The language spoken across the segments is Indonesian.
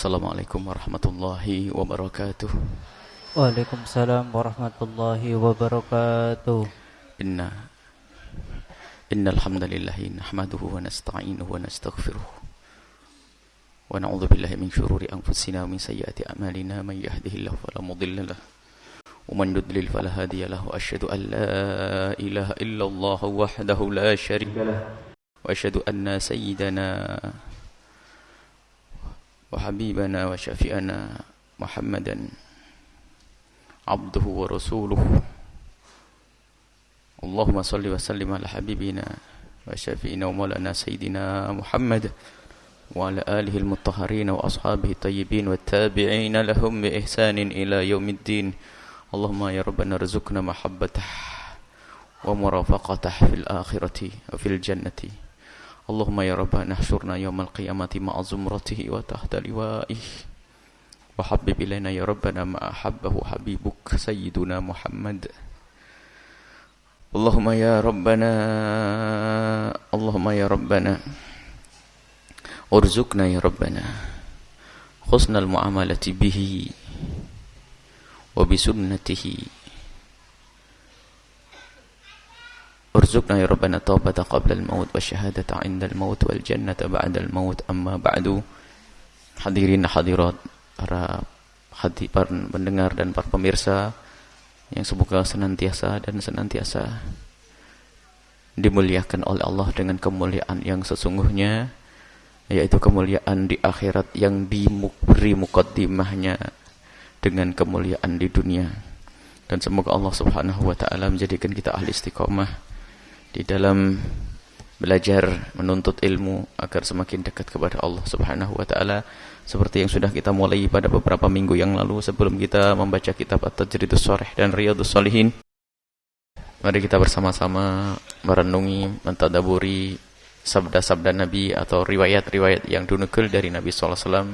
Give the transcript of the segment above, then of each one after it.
Assalamualaikum warahmatullahi wabarakatuh. Waalaikumsalam warahmatullahi wabarakatuh. Innal hamdalillahi nahmaduhu wa nasta'inuhu wa nastaghfiruh. Wa na'udzu billahi min shururi anfusina wa min sayyiati a'malina may yahdihillahu fala mudilla lahu wa man yudlil fala hadiya lahu. Asyhadu an la ilaha illallah wahdahu la syarika lahu wa asyhadu anna sayyidana wa habibana wa syafi'ana Muhammadan abduhu wa rasuluhu. Allahumma salli wa sallim ala habibina wa syafi'ina wa maulana sayyidina Muhammad wa ala alihi al-mutahharin wa ashabihi tayyibin wa tabi'ina lahum bi ihsanin ila yaumiddin. Allahumma ya rabbana rizukna mahabbatah wa murafaqatah fil akhirati wa fil jannati. Allahumma ya rabbana nahsyurna yawmal qiyamati ma'a zumratihi wa tahta liwa'ih wa habib ilaina ya rabbana ma ahabbahu habibuk sayyiduna Muhammad. Allahumma ya rabbana urzuqna ya rabbana husnal muamalati bihi wa bi sunnatihi. Urzuqna ya rabbana taubata qabla al-maut wa syahadata 'inda al-maut wal jannata ba'da al-maut. Amma ba'du. Hadirin hadirat, para pendengar dan para pemirsa yang semoga senantiasa dimuliakan oleh Allah dengan kemuliaan yang sesungguhnya, yaitu kemuliaan di akhirat yang diberi muqaddimahnya dengan kemuliaan di dunia. Dan semoga Allah Subhanahu wa taala menjadikan kita ahli istiqomah di dalam belajar menuntut ilmu agar semakin dekat kepada Allah Subhanahu wa taala, seperti yang sudah kita mulai pada beberapa minggu yang lalu. Sebelum kita membaca kitab At-Tajridus Sharih dan Riyadhus Shalihin, mari kita bersama-sama merenungi, mentadaburi sabda-sabda Nabi atau riwayat-riwayat yang dinukil dari Nabi sallallahu alaihi wasallam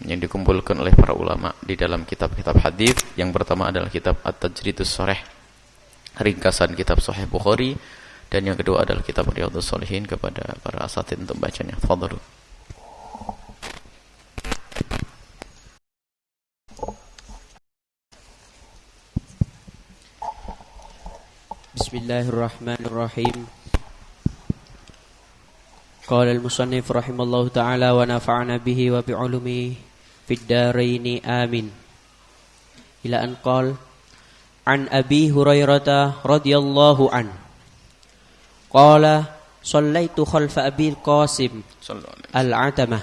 yang dikumpulkan oleh para ulama di dalam kitab-kitab hadis. Yang pertama adalah kitab At-Tajridus Sharih, ringkasan kitab Sahih Bukhari, dan yang kedua adalah kitab Riyadhus Shalihin kepada para asatidz untuk bacanya. Fadhlu. Bismillahirrahmanirrahim. Qala al-musannif rahimallahu ta'ala wa nafa'ana bihi wa bi'ulumihi fid dharain amin. Ila an qala an Abi Hurairah radhiyallahu an qala sallaitu khalfa Abi al-Qasim al-Atamah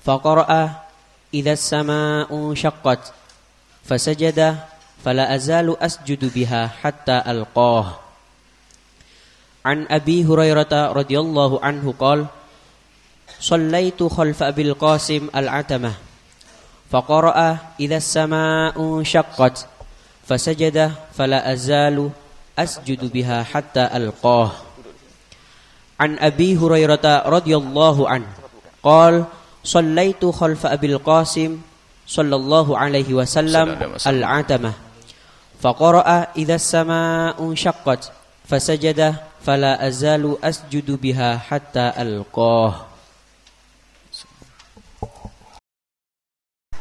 faqara'a idha as-samaa'u shaqqat fasajada fala azalu asjudu biha hatta alqah. An Abi Hurairah radhiyallahu anhu qala sallaitu khalfa Abi al-Qasim al-Atamah faqara'a idha as-samaa'u shaqqat fasajada fala azalu asjudu biha hatta alqah. An Abi Hurairah radhiyallahu anhu qala sallaitu khalfa Abi al-Qasim sallallahu alaihi wasallam al-Atamah faqara'a idha as-samaa'u shaqqat fasajada fala azalu asjudu biha hatta alqah.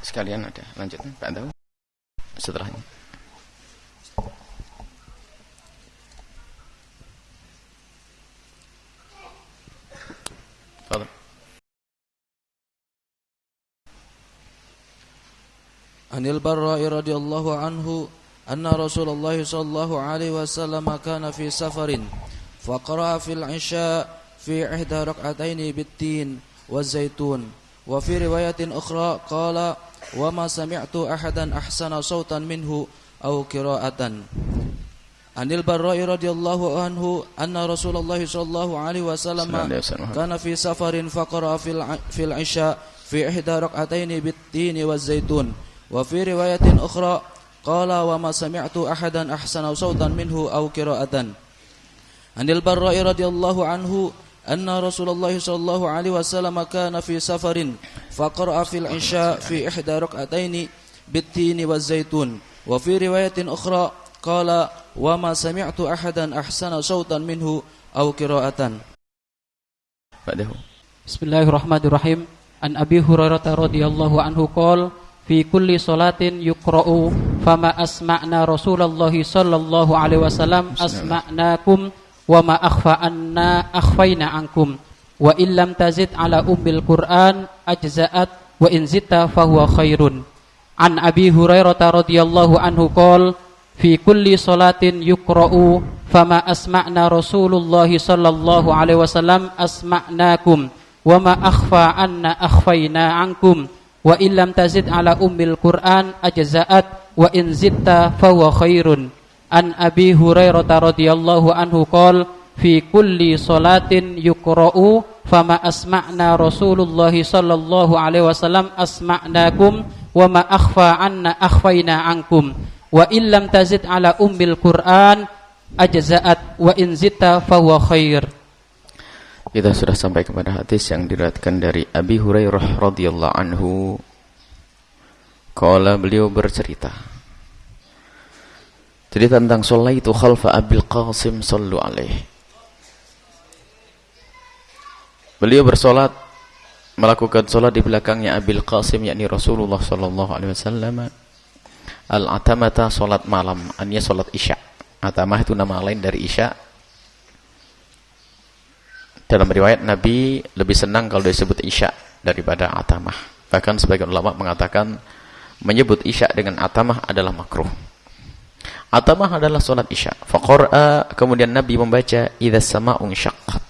Sekalian ada lanjutnya Pak Daud setelahnya. Anil Barra'i radhiyallahu anhu anna Rasulullah sallallahu alaihi wasallam kana fi safarin faqara'a fil 'isha fi ihda rak'ataini bit-tin waz-zaitun wa fi riwayatin ukhra qala wa ma sami'tu ahadan ahsana sautan minhu aw qira'atan. Anil Barra'i radhiyallahu anhu anna Rasulullah sallallahu alaihi wasallam kana fi safarin faqara'a fil 'isha fi ihda rak'ataini bit-tin waz-zaitun wa fi riwayatin ukhra qala wa ma sami'tu ahadan ahsana sautan minhu aw qira'atan. Anil Barra'i radhiyallahu anhu anna Rasulullah sallallahu alaihi wasallam kana fi safarin faqara'a fil 'isha fi ihda rak'ataini bit-tin waz-zaitun wa fi riwayatin ukhra qala wa ma sami'tu ahadan ahsana sautan minhu aw qira'atan. Bismillahirrahmanirrahim. An Abi Hurairah radhiyallahu anhu qol fi kulli salatin yuqra'u fama asma'na Rasulullah sallallahu alaihi wasallam asma'nakum wa ma akhfaina ankum wa illam tazid ala ummil Qur'an ajza'at wa in zidta fahuwa khairun. An Abi Hurairah radhiyallahu anhu qol fi kulli salatin yuqra'u fama asma'na Rasulullah sallallahu alaihi wasallam asma'nakum wa ma akhfaina ankum wa illam tazid ala ummil Qur'an ajza'at wa in zidta fahuwa khairun. An Abi Hurairah radhiyallahu anhu qol fi kulli salatin yuqra'u fama asma'na Rasulullah sallallahu alaihi wasallam asma'nakum wa ma akhfaina ankum wa illam tazid ala ummil Qur'an ajza'at wa in zidta fahuwa khair. Kita sudah sampai kepada hadis yang diriwayatkan dari Abi Hurairah radhiyallahu anhu. Qala, beliau bercerita. Jadi tentang shallaitu khalfa Abil Qasim sallu alaihi. Beliau bersolat, melakukan solat di belakangnya Abil Qasim, yakni Rasulullah sallallahu alaihi wasallam. Al-atamata, solat malam, artinya solat isya. Atamah itu nama lain dari isya. Dalam riwayat Nabi lebih senang kalau disebut isya daripada atamah. Bahkan sebagian ulama mengatakan menyebut isya dengan atamah adalah makruh. Atamah adalah solat isya. Faqara'a, kemudian Nabi membaca idza sama'u syaqqat.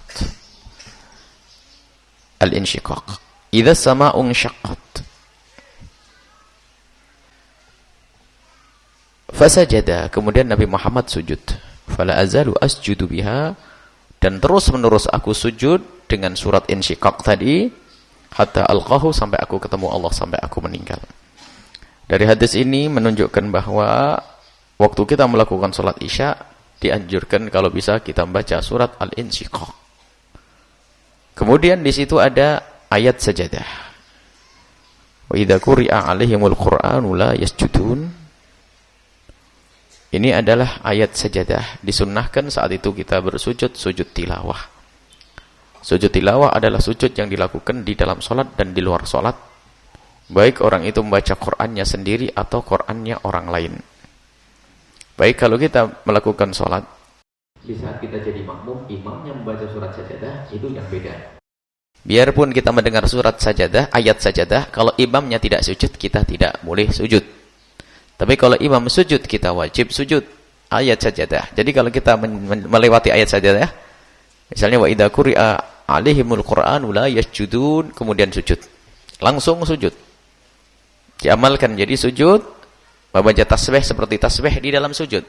Al-insyiqaq. Idza sama'u syaqqat. Fasajada, kemudian Nabi Muhammad sujud. Fala azalu asjudu biha, dan terus menerus aku sujud dengan surat insyiqaq tadi hatta alqahu, sampai aku ketemu Allah, sampai aku meninggal. Dari hadis ini menunjukkan bahwa waktu kita melakukan salat isya dianjurkan kalau bisa kita membaca surat al-insyiqaq. Kemudian di situ ada ayat sajadah. Wa idza quri'a 'alaihimul qur'anu la yasjudun. Ini adalah ayat sajadah. Disunnahkan saat itu kita bersujud, sujud tilawah. Sujud tilawah adalah sujud yang dilakukan di dalam solat dan di luar solat. Baik orang itu membaca Qur'annya sendiri atau Qur'annya orang lain. Baik kalau kita melakukan solat, di saat kita jadi makmum, imamnya membaca surat sajadah, itu yang beda. Biarpun kita mendengar surat sajadah, ayat sajadah, kalau imamnya tidak sujud, kita tidak boleh sujud. Tapi kalau imam sujud, kita wajib sujud ayat sajadah. Jadi kalau kita melewati ayat sajadah, misalnya wa idza quri'a 'alaihimul qur'anu la yasjudun, kemudian sujud. Langsung sujud. Diamalkan jadi sujud, membaca tasbih seperti tasbih di dalam sujud.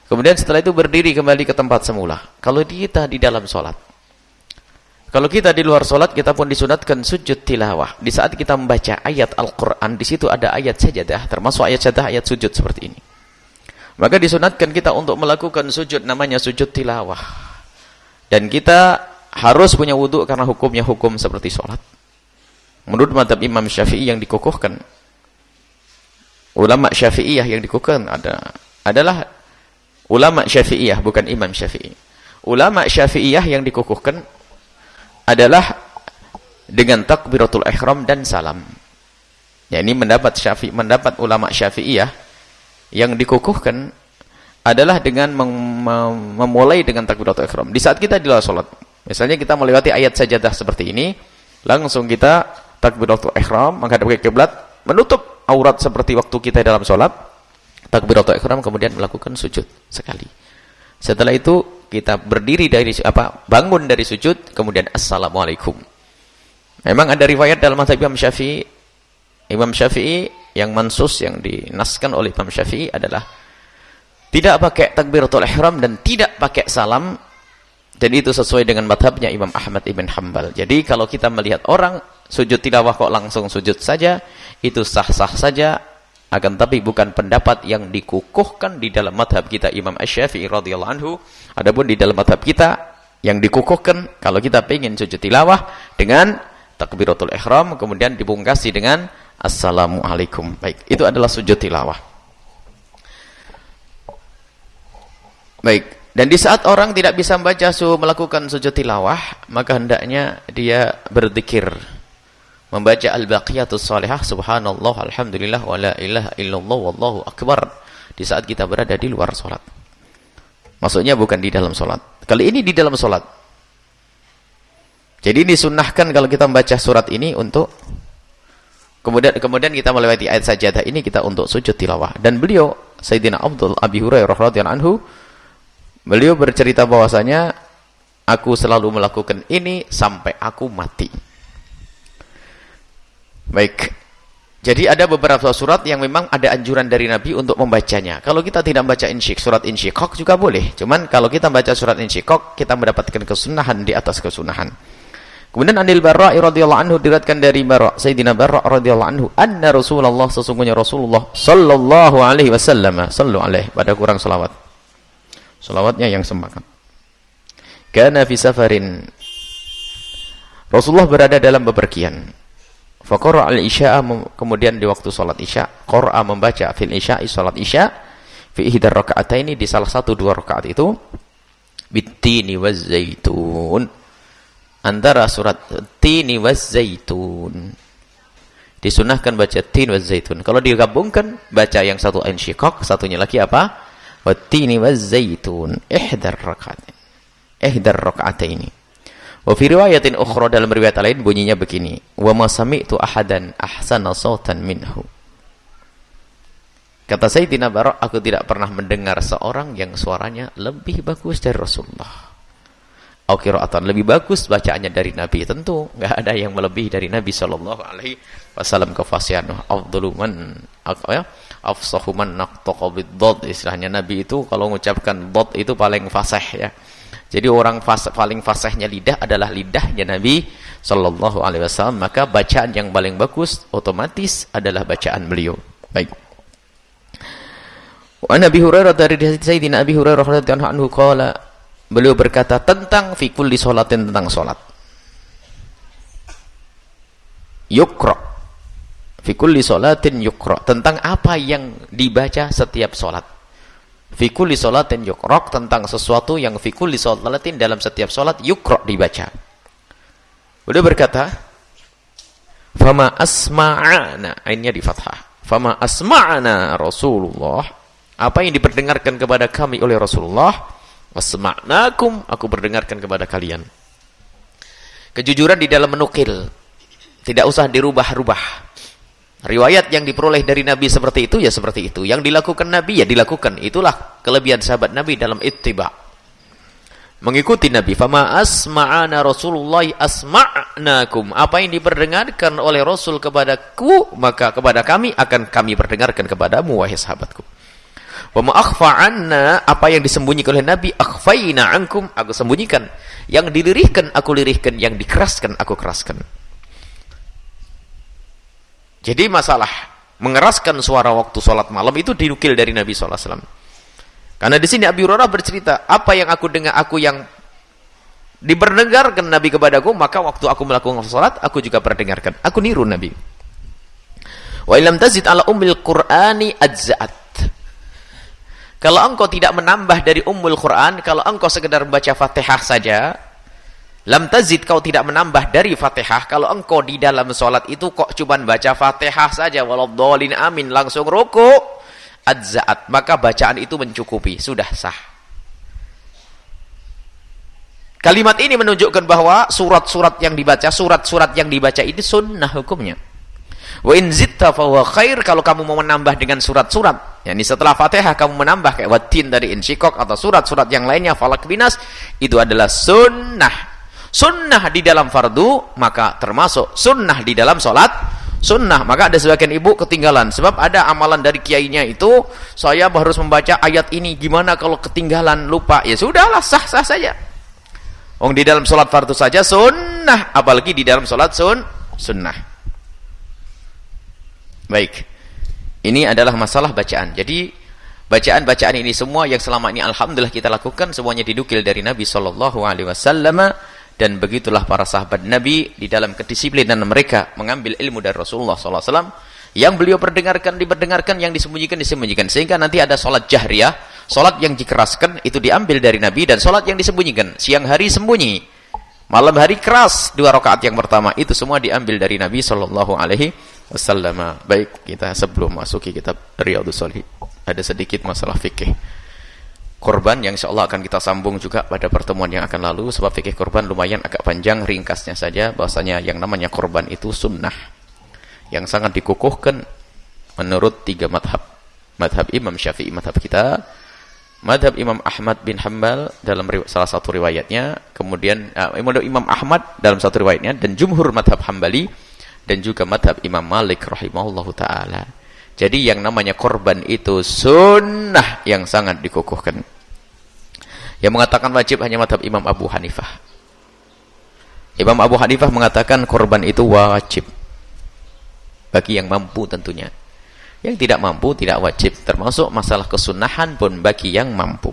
Kemudian setelah itu berdiri kembali ke tempat semula. Kalau kita di dalam salat. Kalau kita di luar solat, kita pun disunatkan sujud tilawah. Di saat kita membaca ayat Al-Quran, di situ ada ayat sajadah, termasuk ayat sajadah, ayat sujud seperti ini. Maka disunatkan kita untuk melakukan sujud, namanya sujud tilawah. Dan kita harus punya wudhu karena hukumnya hukum seperti solat. Menurut mazhab Imam Syafi'i yang dikukuhkan, ulama Syafi'iyah yang dikukuhkan adalah ulama Syafi'iyah, bukan Imam Syafi'i. Ulama Syafi'iyah yang dikukuhkan adalah dengan takbiratul ihram dan salam. Ya, ini mendapat ulama Syafi'iyah yang dikukuhkan adalah dengan memulai dengan takbiratul ihram. Di saat kita di luar salat, misalnya kita melewati ayat sajadah seperti ini, langsung kita takbiratul ihram, menghadap ke kiblat, menutup aurat seperti waktu kita dalam salat, takbiratul ihram, kemudian melakukan sujud sekali. Setelah itu kita berdiri dari bangun dari sujud, kemudian assalamualaikum. Memang ada riwayat dalam mazhab Imam Syafi'i. Imam Syafi'i yang mansus, yang dinaskan oleh Imam Syafi'i adalah tidak pakai takbiratul ihram dan tidak pakai salam, dan itu sesuai dengan mazhabnya Imam Ahmad ibn Hanbal. Jadi kalau kita melihat orang sujud tilawah kok langsung sujud saja, itu sah-sah saja. Akan tapi bukan pendapat yang dikukuhkan di dalam madhab kita Imam Asy-Syafi'i radhiyallahu anhu. Adapun di dalam madhab kita yang dikukuhkan, kalau kita ingin sujud tilawah dengan takbiratul ihram, kemudian dipungkasi dengan assalamualaikum. Baik, itu adalah sujud tilawah. Baik, dan di saat orang tidak bisa membaca melakukan sujud tilawah, maka hendaknya dia berzikir membaca al-baqiyatus shalihah, subhanallah, alhamdulillah, wa la ilaha illallah, wallahu akbar, di saat kita berada di luar sholat. Maksudnya bukan di dalam sholat. Kali ini di dalam sholat. Jadi disunnahkan kalau kita membaca surat ini untuk kemudian kita melewati ayat sajadah ini, kita untuk sujud tilawah. Dan beliau Sayyidina Abi Hurairah radhiyallahu anhu, beliau bercerita bahwasanya aku selalu melakukan ini sampai aku mati. Baik. Jadi ada beberapa surat yang memang ada anjuran dari Nabi untuk membacanya. Kalau kita tidak membaca surat Insyiqaq juga boleh. Cuman kalau kita membaca surat Insyiqaq, kita mendapatkan kesunahan di atas kesunahan. Kemudian Anil Barra radhiyallahu anhu, diriwayatkan dari Barra, Sayyidina Barra radhiyallahu anhu, anna Rasulullah, sesungguhnya Rasulullah sallallahu alaihi wasallam, sallu alaihi, pada kurang selawat. Selawatnya yang semangat. Kana fi safarin. Rasulullah berada dalam bepergian. Faqara al-isya'a, kemudian di waktu salat isya, qara'a membaca fil isya'i, salat isya, fi ihdar raka'ataini, di salah satu dua rakaat itu, bittini waz zaitun, antara surat tini waz zaitun. Disunahkan baca tin waz zaitun. Kalau digabungkan baca yang satu Insyiqaq, satunya lagi apa? Wattini waz zaitun, ihdar raka'ataini. Wa fi riwayatin ukhra, dalam riwayat lain bunyinya begini, wa ma sami'tu ahadan ahsana sautan minhu. Kata Sayyidina Bara, aku tidak pernah mendengar seorang yang suaranya lebih bagus dari Rasulullah. Au qira'atan, lebih bagus bacaannya dari Nabi. Tentu enggak ada yang melebihi dari Nabi sallallahu alaihi wasallam kefasihan. Afdalu man afsahu man naqtaqa bid-dhad, istilahnya Nabi itu kalau mengucapkan dhad itu paling fasih ya. Jadi orang paling fasihnya lidah adalah lidahnya Nabi sallallahu alaihi wasallam, maka bacaan yang paling bagus otomatis adalah bacaan beliau. Baik. Wa Nabi Hurairah, dari Sayyidina Abi Hurairah radhiyallahu anhu qala, beliau berkata tentang fi kulli sholatin, tentang salat. Yukra. Fi kulli sholatin yukra, tentang apa yang dibaca setiap salat. Fi kulli sholatin yukra, tentang sesuatu yang fi kulli sholatin, dalam setiap salat, yukra, dibaca. Beliau berkata, fama asma'ana, ainnya di fathah, fama asma'ana Rasulullah, apa yang diperdengarkan kepada kami oleh Rasulullah, wasma'nakum, aku berdengarkan kepada kalian. Kejujuran di dalam menukil, tidak usah dirubah-rubah. Riwayat yang diperoleh dari Nabi seperti itu, ya seperti itu. Yang dilakukan Nabi, ya dilakukan. Itulah kelebihan sahabat Nabi dalam ittiba, mengikuti Nabi. Fama asma'ana Rasulullah asma'nakum, apa yang diperdengarkan oleh Rasul kepadaku, maka kepada kami akan kami perdengarkan kepadamu, wahai sahabatku. Wa ma akhfa'anna, apa yang disembunyikan oleh Nabi, akhfaina ankum, aku sembunyikan. Yang dilirihkan aku lirihkan, yang dikeraskan aku keraskan. Jadi masalah mengeraskan suara waktu sholat malam itu dinukil dari Nabi SAW. Karena di sini Abi Hurairah bercerita, apa yang aku dengar, aku yang diperdengarkan Nabi kepadaku, maka waktu aku melakukan sholat, aku juga perdengarkan. Aku niru Nabi. Wa ilam tazid ala ummil Qur'ani ajza'at. Kalau engkau tidak menambah dari ummul Qur'an, kalau engkau sekedar baca Fatihah saja, lam tazid, kau tidak menambah dari Fatihah. Kalau engkau di dalam sholat itu kok cuman baca Fatihah saja, waladhdallin amin, langsung ruku, adza'at, maka bacaan itu mencukupi, sudah sah. Kalimat ini menunjukkan bahwa surat-surat yang dibaca ini sunnah hukumnya. Wa in zitta fa huwa khair, kalau kamu mau menambah dengan surat-surat, yakni setelah Fatihah kamu menambah kayak watin dari Insyiqaq atau surat-surat yang lainnya, Falaq Binas, itu adalah sunnah. Sunnah di dalam fardu, maka termasuk sunnah di dalam sholat sunnah. Maka ada sebagian ibu ketinggalan, sebab ada amalan dari kiainya itu, saya harus membaca ayat ini, gimana kalau ketinggalan, lupa, ya sudahlah, sah-sah saja. Di dalam sholat fardu saja sunnah, apalagi di dalam sholat sunnah. Baik, ini adalah masalah bacaan. Jadi bacaan-bacaan ini semua yang selama ini alhamdulillah kita lakukan, semuanya didukil dari Nabi SAW. Dan begitulah para sahabat Nabi di dalam kedisiplinan mereka mengambil ilmu dari Rasulullah SAW. Yang beliau diperdengarkan, yang disembunyikan. Sehingga nanti ada sholat jahriyah, sholat yang dikeraskan itu diambil dari Nabi, dan sholat yang disembunyikan, siang hari sembunyi, Malam hari keras 2 rakaat yang pertama. Itu semua diambil dari Nabi sallallahu alaihi wasallam. Baik, kita sebelum masuki kitab Riyadhus Shalihin, ada sedikit masalah fikih korban yang insyaallah akan kita sambung juga pada pertemuan yang akan lalu, sebab fikih korban lumayan agak panjang. Ringkasnya saja bahwasanya yang namanya korban itu sunnah yang sangat dikukuhkan menurut 3 madhab. Madhab Imam Syafi'i, madhab kita, madhab Imam Ahmad bin Hanbal dalam salah satu riwayatnya, kemudian Imam Ahmad dalam satu riwayatnya, dan jumhur madhab Hambali, dan juga madhab Imam Malik rahimahullahu ta'ala. Jadi yang namanya korban itu sunnah yang sangat dikukuhkan. Yang mengatakan wajib hanya madhab Imam Abu Hanifah. Imam Abu Hanifah mengatakan korban itu wajib bagi yang mampu tentunya. Yang tidak mampu tidak wajib. Termasuk masalah kesunahan pun bagi yang mampu.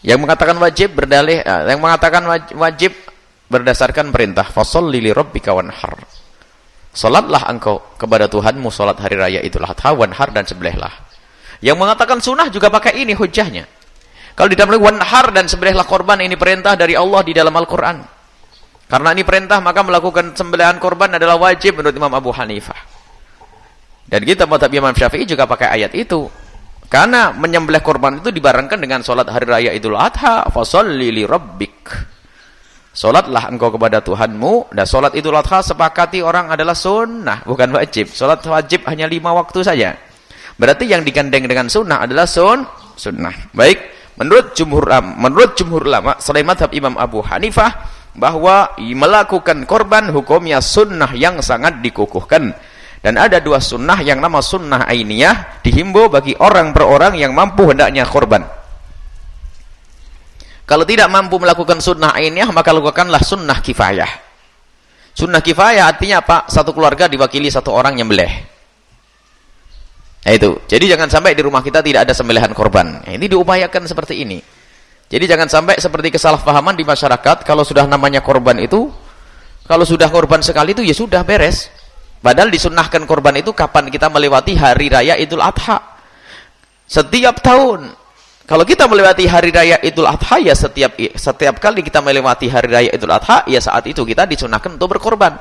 Yang mengatakan wajib berdalih, yang mengatakan wajib berdasarkan perintah fasholli li rabbika wanhar. Salatlah engkau kepada Tuhanmu salat hari raya Idul Adha, wanhar, dan sembelihlah. Yang mengatakan sunnah juga pakai ini hujahnya. Kalau di dalam wanhar dan sembelihlah korban, ini perintah dari Allah di dalam Al-Qur'an. Karena ini perintah, maka melakukan sembelihan korban adalah wajib menurut Imam Abu Hanifah. Dan kita madhab Imam Syafi'i juga pakai ayat itu. Karena menyembelih korban itu dibarengkan dengan salat hari raya Idul Adha, fasholli li rabbik. Salatlah engkau kepada Tuhanmu. Dan salat Idul Adha sepakati orang adalah sunnah, bukan wajib. Salat wajib hanya 5 waktu saja. Berarti yang digandeng dengan sunnah adalah sunnah. Baik, menurut jumhur ulama selain madhab Imam Abu Hanifah, bahwa melakukan korban hukumnya sunnah yang sangat dikukuhkan. Dan ada 2 sunnah yang nama sunnah ainiyah, dihimbau bagi orang per orang yang mampu hendaknya korban. Kalau tidak mampu melakukan sunnah ainiyah, maka lakukanlah sunnah kifayah. Sunnah kifayah artinya apa? Satu keluarga diwakili 1 orang nyembelih. Nah itu. Jadi jangan sampai di rumah kita tidak ada sembelihan korban. Nah, ini diupayakan seperti ini. Jadi jangan sampai seperti kesalahpahaman di masyarakat, kalau sudah namanya korban itu, kalau sudah korban sekali itu ya sudah beres. Padahal disunnahkan korban itu kapan kita melewati hari raya Idul Adha. Setiap tahun. Kalau kita melewati hari raya Idul Adha, ya setiap kali kita melewati hari raya Idul Adha, ya saat itu kita disunnahkan untuk berkorban.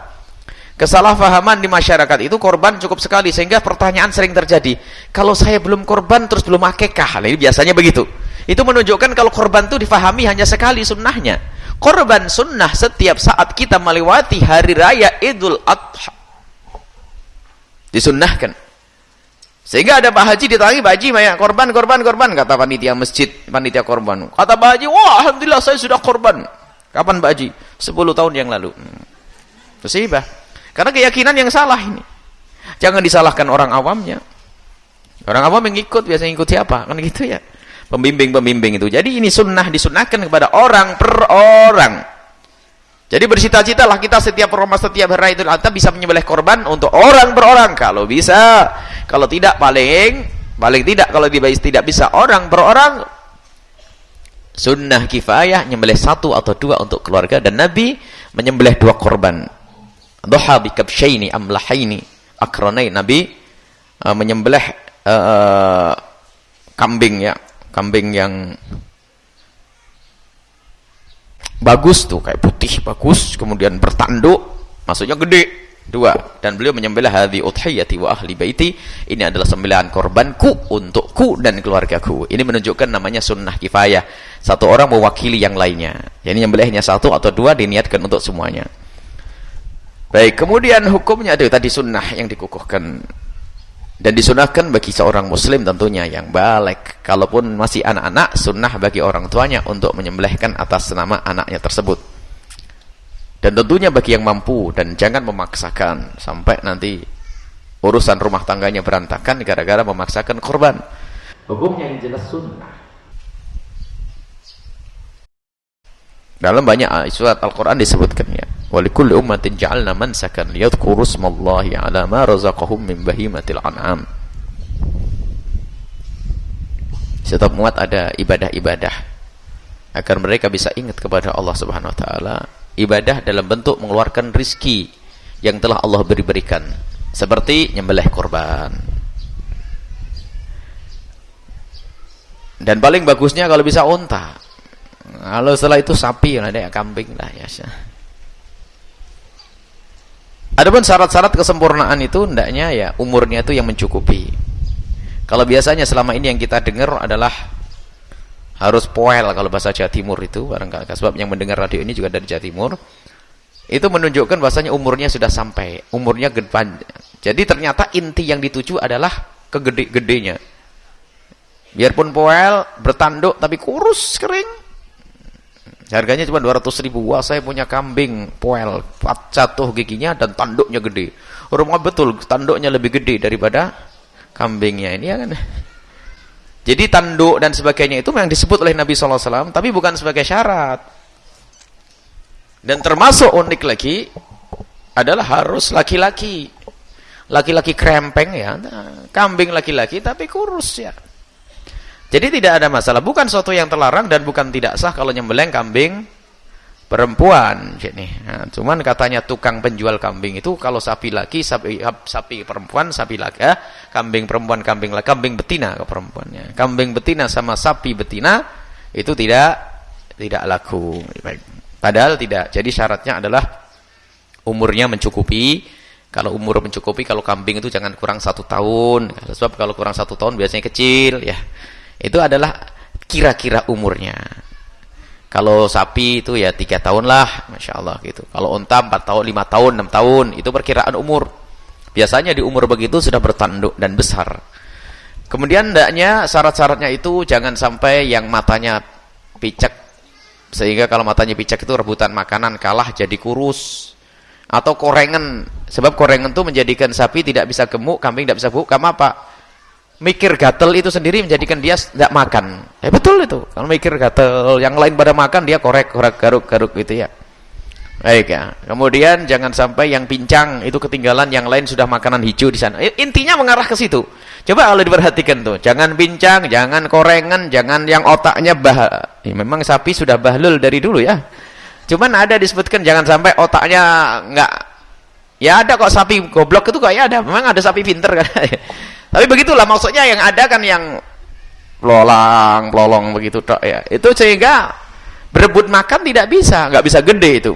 Kesalahpahaman di masyarakat itu korban cukup sekali, sehingga pertanyaan sering terjadi, kalau saya belum korban terus belum akikah. Nah, ini biasanya begitu. Itu menunjukkan kalau korban itu difahami hanya sekali sunnahnya. Korban sunnah setiap saat kita melewati hari raya Idul Adha, disunnahkan. Sehingga ada Pak Haji ditangi, Pak Haji korban, kata panitia masjid, panitia korban. Kata Pak Haji, wah alhamdulillah saya sudah korban. Kapan Pak Haji? 10 tahun yang lalu. Musibah. Karena keyakinan yang salah ini. Jangan disalahkan orang awamnya. Orang awam yang ikut, biasanya ikut siapa? Kan gitu ya. Pembimbing-pembimbing itu. Jadi ini sunnah disunnahkan kepada orang per orang. Jadi bersita-citalah kita setiap hari Idul Adha bisa menyembelih korban untuk orang per orang kalau bisa. Kalau tidak paling tidak, kalau tidak bisa orang per orang, sunnah kifayah nyembelih 1 atau 2 untuk keluarga. Dan Nabi menyembelih 2 korban. Dhuha bi kabsyaini amlahaini akranai. Nabi menyembelih kambing yang bagus tuh, kayak putih bagus, kemudian bertanduk, maksudnya gede, 2. Dan beliau menyembelih hadhi udhiyati wa ahli baiti, ini adalah sembelihan korbanku untukku dan keluargaku. Ini menunjukkan namanya sunnah kifayah, 1 orang mewakili yang lainnya. Jadi menyembelihnya 1 atau 2 diniatkan untuk semuanya. Baik, kemudian hukumnya itu tadi sunnah yang dikukuhkan. Dan disunahkan bagi seorang muslim tentunya yang balik. Kalaupun masih anak-anak, sunnah bagi orang tuanya untuk menyembelihkan atas nama anaknya tersebut. Dan tentunya bagi yang mampu, dan jangan memaksakan sampai nanti urusan rumah tangganya berantakan gara-gara memaksakan korban. Hukumnya yang jelas sunnah. Dalam banyak surat Al-Quran disebutkan ya, walikulli ummatin ja'alna mansakan liyadhkuru ismallahi ala ma razaqahum min bahimatil an'am. Setiap umat ada ibadah-ibadah agar mereka bisa ingat kepada Allah Subhanahu wa taala. Ibadah dalam bentuk mengeluarkan rizki yang telah Allah berikan, seperti nyembelih korban. Dan paling bagusnya kalau bisa unta. Kalau setelah itu sapi, ada ya kambing lah ya. Adapun syarat-syarat kesempurnaan itu hendaknya ya umurnya itu yang mencukupi. Kalau biasanya selama ini yang kita dengar adalah harus poel kalau bahasa Jawa Timur itu, barangkali sebab yang mendengar radio ini juga dari Jawa Timur. Itu menunjukkan bahasanya umurnya sudah sampai, umurnya gede. Jadi ternyata inti yang dituju adalah kegede-gedenya. Biarpun poel, bertanduk tapi kurus, kering. Harganya cuma 200.000. Wah, saya punya kambing poel, jatuh giginya dan tanduknya gede. Rumah betul, tanduknya lebih gede daripada kambingnya ini ya kan. Jadi tanduk dan sebagainya itu yang disebut oleh Nabi SAW, tapi bukan sebagai syarat. Dan termasuk unik lagi adalah harus laki-laki. Laki-laki krempeng ya, kambing laki-laki tapi kurus ya. Jadi tidak ada masalah, bukan suatu yang terlarang dan bukan tidak sah kalau nyembelih kambing perempuan. Nah, cuman katanya tukang penjual kambing itu kalau sapi laki, sapi perempuan, sapi laki, kambing perempuan, kambing laki, kambing betina ke perempuannya. Kambing betina sama sapi betina itu tidak laku. Padahal tidak. Jadi syaratnya adalah umurnya mencukupi. Kalau umur mencukupi, kalau kambing itu jangan kurang 1 tahun. Sebab kalau kurang 1 tahun biasanya kecil ya. Itu adalah kira-kira umurnya. Kalau sapi itu ya 3 tahun lah, Masya Allah gitu. Kalau unta 4 tahun, 5 tahun, 6 tahun, itu perkiraan umur. Biasanya di umur begitu sudah bertanduk dan besar. Kemudian hendaknya syarat-syaratnya itu jangan sampai yang matanya picek, sehingga kalau matanya picek itu rebutan makanan kalah jadi kurus. Atau korengan, sebab korengan itu menjadikan sapi tidak bisa gemuk, kambing tidak bisa gemuk, karena apa? Mikir gatel itu sendiri menjadikan dia tidak makan. Betul itu. Kalau mikir gatel, yang lain pada makan dia korek garuk gitu ya. Baik ya. Kemudian jangan sampai yang pincang itu ketinggalan, yang lain sudah makanan hijau di sana. Intinya mengarah ke situ. Coba kalau diperhatikan tuh, jangan pincang, jangan korengan, jangan yang otaknya memang sapi sudah bahlul dari dulu ya. Cuman ada disebutkan jangan sampai otaknya enggak. Ya ada kok sapi goblok itu kayak ada. Memang ada sapi pinter kan. Tapi begitulah maksudnya, yang ada kan yang pelolong begitu tok ya. Itu sehingga berebut makan tidak bisa, nggak bisa gede itu.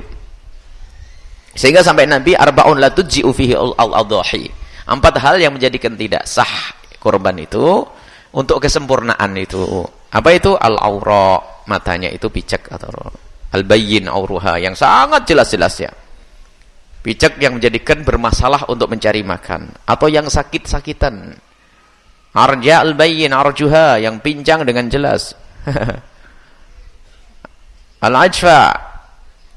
Sehingga sampai Nabi arba'un la tujzi'u fihi al-adhahi. 4 hal yang menjadikan tidak sah korban itu untuk kesempurnaan itu. Apa itu? Al-aura, matanya itu picek atau al-bayyin auruha, yang sangat jelas-jelas ya. Picek yang menjadikan bermasalah untuk mencari makan, atau yang sakit-sakitan. Arja al-bayyin arjuha, yang pincang dengan jelas. Al-ajfa,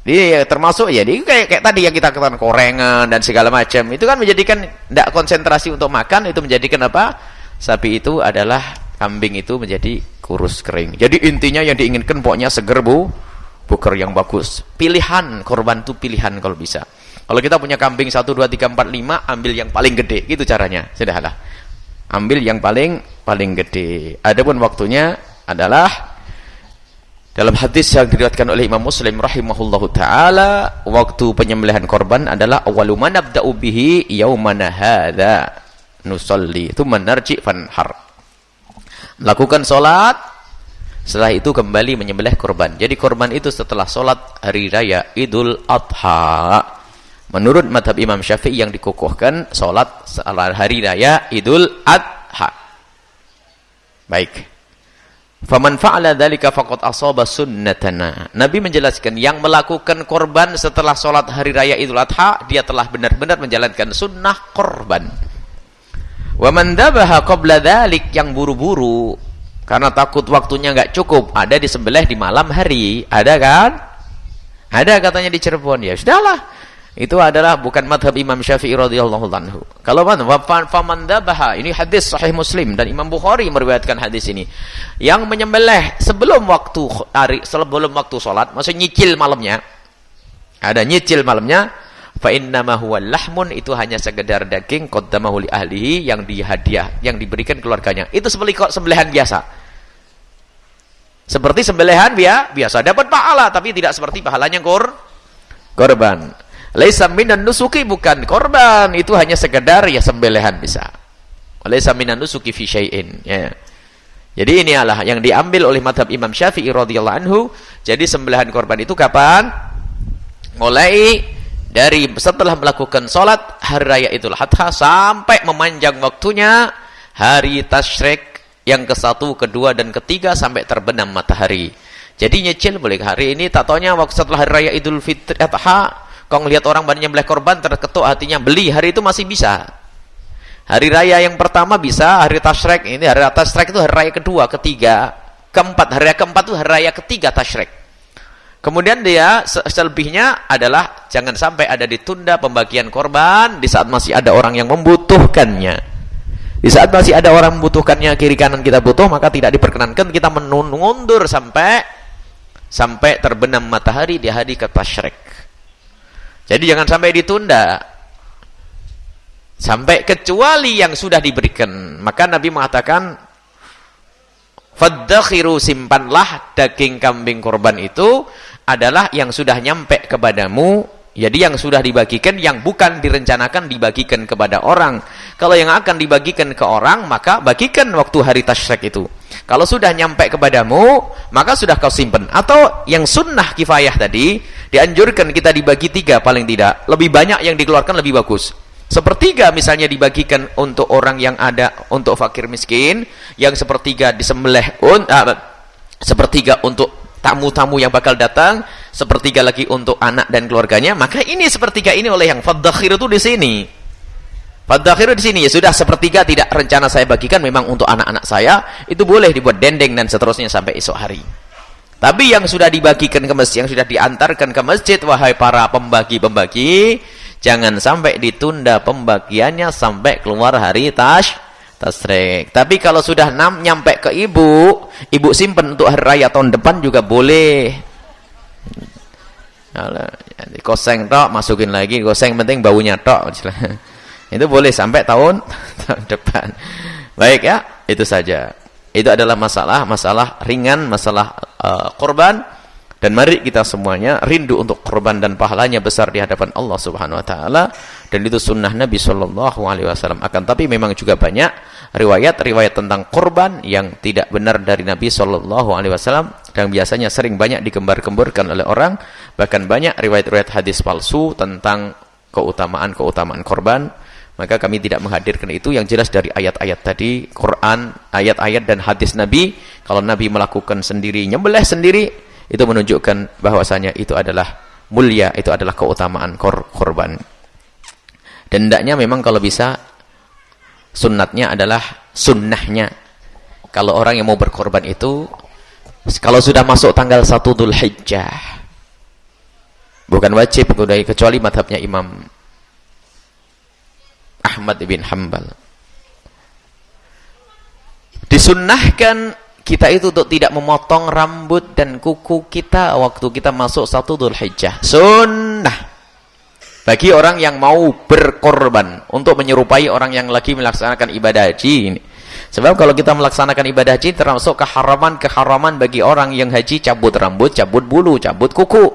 dia termasuk ya, dia kayak tadi yang kita katakan korengan dan segala macam. Itu kan menjadikan tidak konsentrasi untuk makan, itu menjadikan apa? Sapi itu adalah, kambing itu menjadi kurus kering. Jadi intinya yang diinginkan pokoknya seger buker yang bagus. Pilihan korban itu pilihan kalau bisa. Kalau kita punya kambing 1, 2, 3, 4, 5, ambil yang paling gede, gitu caranya. Sudahlah. Ambil yang paling gede. Adapun waktunya adalah dalam hadis yang diriwayatkan oleh Imam Muslim rahimahullahu taala, waktu penyembelihan korban adalah awwalu ma nabda'u bihi yaumana hadza nusalli tsumma narji fanhar. Melakukan salat, setelah itu kembali menyembelih korban. Jadi korban itu setelah salat hari raya Idul Adha. Menurut madhab Imam Syafi'i yang dikukuhkan, sholat hari raya Idul Adha. Baik. Faman fa'ala dzalika faqad asaba sunnatana. Nabi menjelaskan yang melakukan korban setelah sholat hari raya Idul Adha, dia telah benar-benar menjalankan sunnah korban. Wa man dzabaha qabla dzalik, yang buru-buru karena takut waktunya enggak cukup, ada disembelih di malam hari. Ada kan? Ada katanya di Cirebon. Ya sudahlah. Itu adalah bukan madhab Imam Syafi'i radhiyallahu anhu. Kalau mana faman dzabaha, ini hadis sahih Muslim dan Imam Bukhari meriwayatkan hadis ini. Yang menyembelih sebelum waktu salat, maksudnya nyicil malamnya. Ada nyicil malamnya, fa innama huwa lahmun, itu hanya sekedar daging qaddamahu li ahlihi, yang dihadiah, yang diberikan keluarganya. Itu seperti sembelihan biasa. Seperti sembelihan biasa, dapat pahala tapi tidak seperti pahalanya korban. Laisa minan nusuki, bukan korban, itu hanya sekedar ya sembelihan bisa. Laisa minan nusuki fi syai'in ya. Jadi ini adalah yang diambil oleh mazhab Imam Syafi'i radhiyallahu anhu. Jadi sembelihan korban itu kapan? Mulai dari setelah melakukan sholat hari raya Idul Adha sampai memanjang waktunya hari tasyrik yang ke-1, ke-2 dan ke-3 sampai terbenam matahari. Jadi nyicil boleh. Hari ini tak taunya waktu setelah hari raya Idul Fitri Adha, kau ngelihat orang banyak nyembelih korban terketuk hatinya beli, hari itu masih bisa. Hari raya yang pertama bisa, hari tasyrik ini hari tasyrik itu hari raya kedua, ketiga, keempat. Hari raya keempat itu hari raya ketiga tasyrik. Kemudian dia selebihnya adalah jangan sampai ada ditunda pembagian korban di saat masih ada orang yang membutuhkannya. Di saat masih ada orang membutuhkannya, kiri kanan kita butuh, maka tidak diperkenankan kita menundur sampai terbenam matahari di hari ke tasyrik. Jadi jangan sampai ditunda. Sampai kecuali yang sudah diberikan. Maka Nabi mengatakan, faddakhiru, simpanlah daging kambing korban itu adalah yang sudah nyampe kepadamu. Jadi yang sudah dibagikan, yang bukan direncanakan dibagikan kepada orang. Kalau yang akan dibagikan ke orang, maka bagikan waktu hari tasyrik itu. Kalau sudah nyampe kepadamu, maka sudah kau simpan. Atau yang sunnah kifayah tadi, dianjurkan kita dibagi 3 paling tidak. Lebih banyak yang dikeluarkan lebih bagus. Sepertiga misalnya dibagikan untuk orang yang ada, untuk fakir miskin, yang sepertiga disembelih, sepertiga untuk tamu-tamu yang bakal datang, sepertiga lagi untuk anak dan keluarganya. Maka ini sepertiga ini oleh yang faddakhir itu di sini. Faddakhir di sini ya sudah, sepertiga tidak rencana saya bagikan memang untuk anak-anak saya, itu boleh dibuat dendeng dan seterusnya sampai esok hari. Tapi yang sudah dibagikan ke masjid, yang sudah diantarkan ke masjid, wahai para pembagi-pembagi, jangan sampai ditunda pembagiannya sampai keluar hari tasyrik. Tapi kalau sudah nyampe ke ibu simpen untuk hari raya tahun depan juga boleh. Koseng tok, masukin lagi koseng, penting baunya tok. Itu boleh sampai tahun depan. Baik ya, itu saja. Itu adalah masalah ringan, masalah korban. Dan mari kita semuanya rindu untuk korban dan pahalanya besar di hadapan Allah Subhanahu wa taala, dan itu sunnah Nabi sallallahu alaihi wasallam. Akan tapi memang juga banyak riwayat-riwayat tentang korban yang tidak benar dari Nabi sallallahu alaihi wasallam, dan biasanya sering banyak digembar-gemborkan oleh orang. Bahkan banyak riwayat-riwayat hadis palsu tentang keutamaan korban. Maka kami tidak menghadirkan itu. Yang jelas dari ayat-ayat tadi, Quran, ayat-ayat dan hadis Nabi, kalau Nabi melakukan sendiri, nyembelih sendiri, itu menunjukkan bahwasanya itu adalah mulia, itu adalah keutamaan korban. Dan hendaknya memang kalau bisa, sunnatnya adalah sunnahnya. Kalau orang yang mau berkorban itu, kalau sudah masuk tanggal 1 Dzulhijjah, bukan wajib, kecuali mazhabnya Imam Ahmad bin Hanbal. Disunnahkan kita itu untuk tidak memotong rambut dan kuku kita waktu kita masuk 1 Dzulhijjah. Sunnah bagi orang yang mau berkorban untuk menyerupai orang yang lagi melaksanakan ibadah haji ini. Sebab kalau kita melaksanakan ibadah haji, termasuk keharaman bagi orang yang haji cabut rambut, cabut bulu, cabut kuku,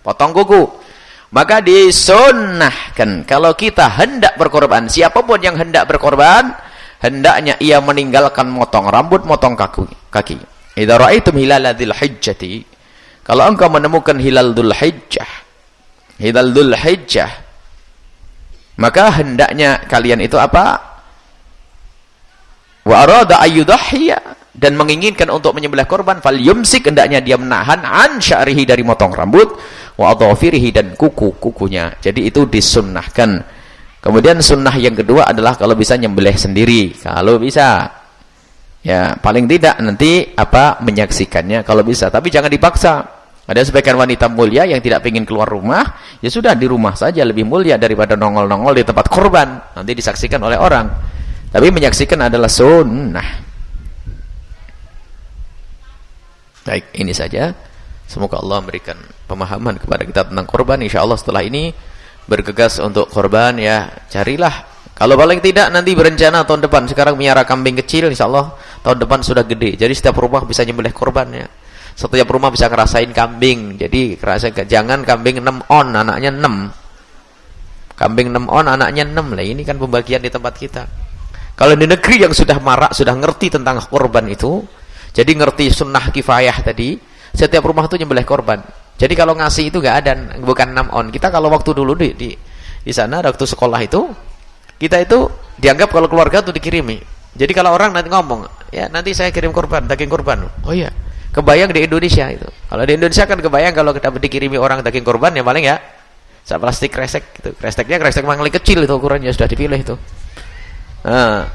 potong kuku. Maka disunnahkan kalau kita hendak berkorban, siapapun yang hendak berkorban, hendaknya ia meninggalkan motong rambut, motong kaki. Idza ra'aitum hilal dzulhijjati, kalau engkau menemukan hilal dzulhijjah, maka hendaknya kalian itu apa? Wa arada ayyudhhiya, dan menginginkan untuk menyembelih korban, falyumsik, hendaknya dia menahan an sya'rihi, dari motong rambut, wa adhafirihi, dan kuku-kukunya. Jadi itu disunnahkan. Kemudian sunnah yang kedua adalah kalau bisa nyembelih sendiri, kalau bisa. Ya, paling tidak nanti menyaksikannya kalau bisa, tapi jangan dipaksa. Ada sebagian wanita mulia yang tidak ingin keluar rumah, ya sudah di rumah saja, lebih mulia daripada nongol-nongol di tempat korban, nanti disaksikan oleh orang. Tapi menyaksikan adalah sunnah. Baik, ini saja. Semoga Allah memberikan pemahaman kepada kita tentang korban. InsyaAllah setelah ini bergegas untuk korban, ya carilah. Kalau paling tidak nanti berencana tahun depan. Sekarang miara kambing kecil, InsyaAllah tahun depan sudah gede. Jadi setiap rumah bisa nyembelih korban, ya. Setiap rumah bisa ngerasain kambing. Jadi jangan kambing 6 on, anaknya 6. Kambing 6 on, anaknya 6. Lah ini kan pembagian di tempat kita. Kalau di negeri yang sudah marak, sudah ngerti tentang korban itu, Jadi ngerti sunnah kifayah tadi, setiap rumah itu nyembelih korban. Jadi kalau ngasih itu nggak ada, bukan nam-on. Kita kalau waktu dulu di sana, waktu sekolah itu, kita itu dianggap kalau keluarga itu dikirimi. Jadi kalau orang nanti ngomong, ya nanti saya kirim korban, daging korban. Oh iya, kebayang di Indonesia itu. Kalau di Indonesia kan kebayang kalau kita dikirimi orang daging korban, ya paling ya, plastik kresek gitu. Kreseknya kresek mangli kecil itu ukurannya, sudah dipilih itu.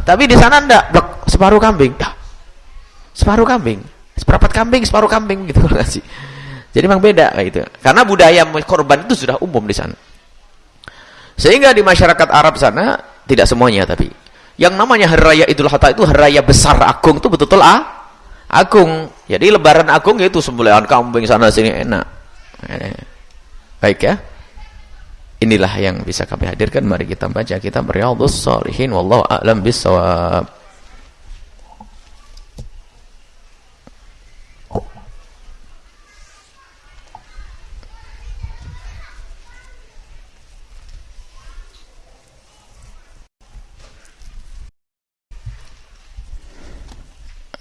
Tapi di sana enggak, separuh kambing. Separuh kambing, seperempat kambing, separuh kambing gitu ngasih. Jadi memang beda kayak gitu. Karena budaya korban itu sudah umum di sana. Sehingga di masyarakat Arab sana tidak semuanya, tapi yang namanya hari raya Idul Adha itu hari raya besar agung itu betul-betul agung. Jadi lebaran agung itu sembelihan kambing sana sini enak. Baik ya. Inilah yang bisa kami hadirkan. Mari kita baca kitab Riyadhus Shalihin, wallahu a'lam bissawab.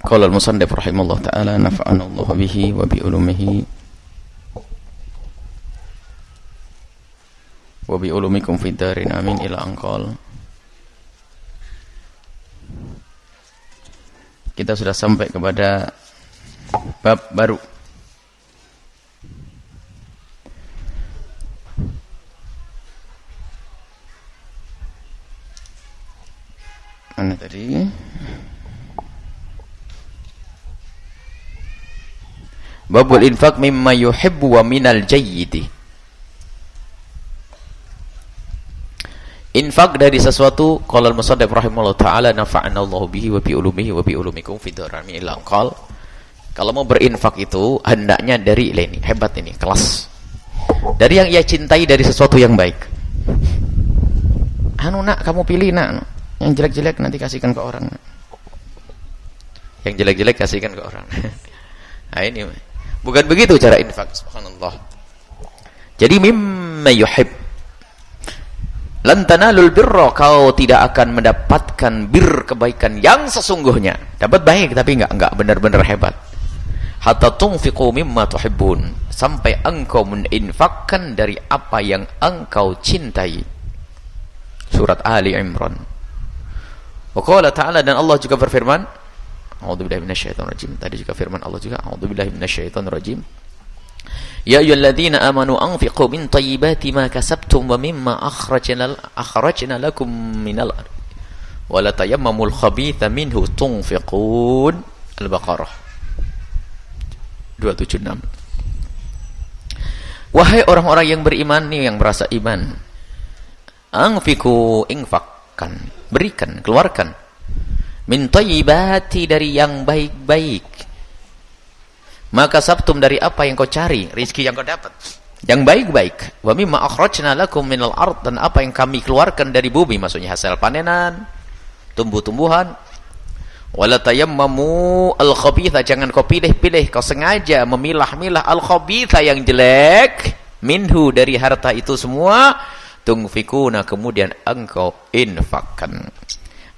Qala al-musannif rahimahullah ta'ala nafa'ana Allah bihi wa bi ulumihi wa bi ulumikum fid darin amin ila anqal. Kita sudah sampai kepada bab baru. Mana tadi? Babul infak mimma yuhibbu wa minal jayyidi. Infak dari sesuatu, qala al-musannif rahimahullah ta'ala nafa'ana Allah bihi wa bi ulumihi wa bi ulumikum fid darami ila anqal. Kalau mau berinfak itu hendaknya dari ini, hebat ini, kelas. Dari yang ia cintai dari sesuatu yang baik. Anu nak, kamu pilih nak. Yang jelek-jelek nanti kasihkan ke orang. Yang jelek-jelek kasihkan ke orang. Nah ini bukan begitu cara infak, subhanallah. Jadi mimma yuhib, lan tanalul birra, kau tidak akan mendapatkan bir, kebaikan yang sesungguhnya. Dapat baik tapi enggak benar-benar hebat. Hatta tunfiqu mimma tuhibbun, sampai engkau menginfakkan dari apa yang engkau cintai. Surat Ali Imran. Wa qala ta'ala, dan Allah juga berfirman, a'udzubillahi minasyaitonir rajim. Tadi juga firman Allah juga, a'udzubillahi minasyaitonir rajim. Ya ayyuhalladzina amanu anfiqu min thayyibati ma kasabtum wa mimma akhrajna lakum minal ardh wa la tayammamul khabitha minhu tunfiqun. Al-Baqarah 276. Wahai orang-orang yang beriman, nih yang merasa iman, anfiqu, infakkan, berikan, keluarkan, min thayyibati, dari yang baik-baik, maka sabtum, dari apa yang kau cari, rezeki yang kau dapat yang baik-baik, wa mimma akhrajna lakum minal ard, dan apa yang kami keluarkan dari bumi, maksudnya hasil panenan, tumbuh-tumbuhan. Wala tayammamu al-khabitha, jangan kau pilih-pilih, kau sengaja memilah-milah al-khabitha, yang jelek, minhu, dari harta itu semua, tunfikuna, kemudian engkau infakkan.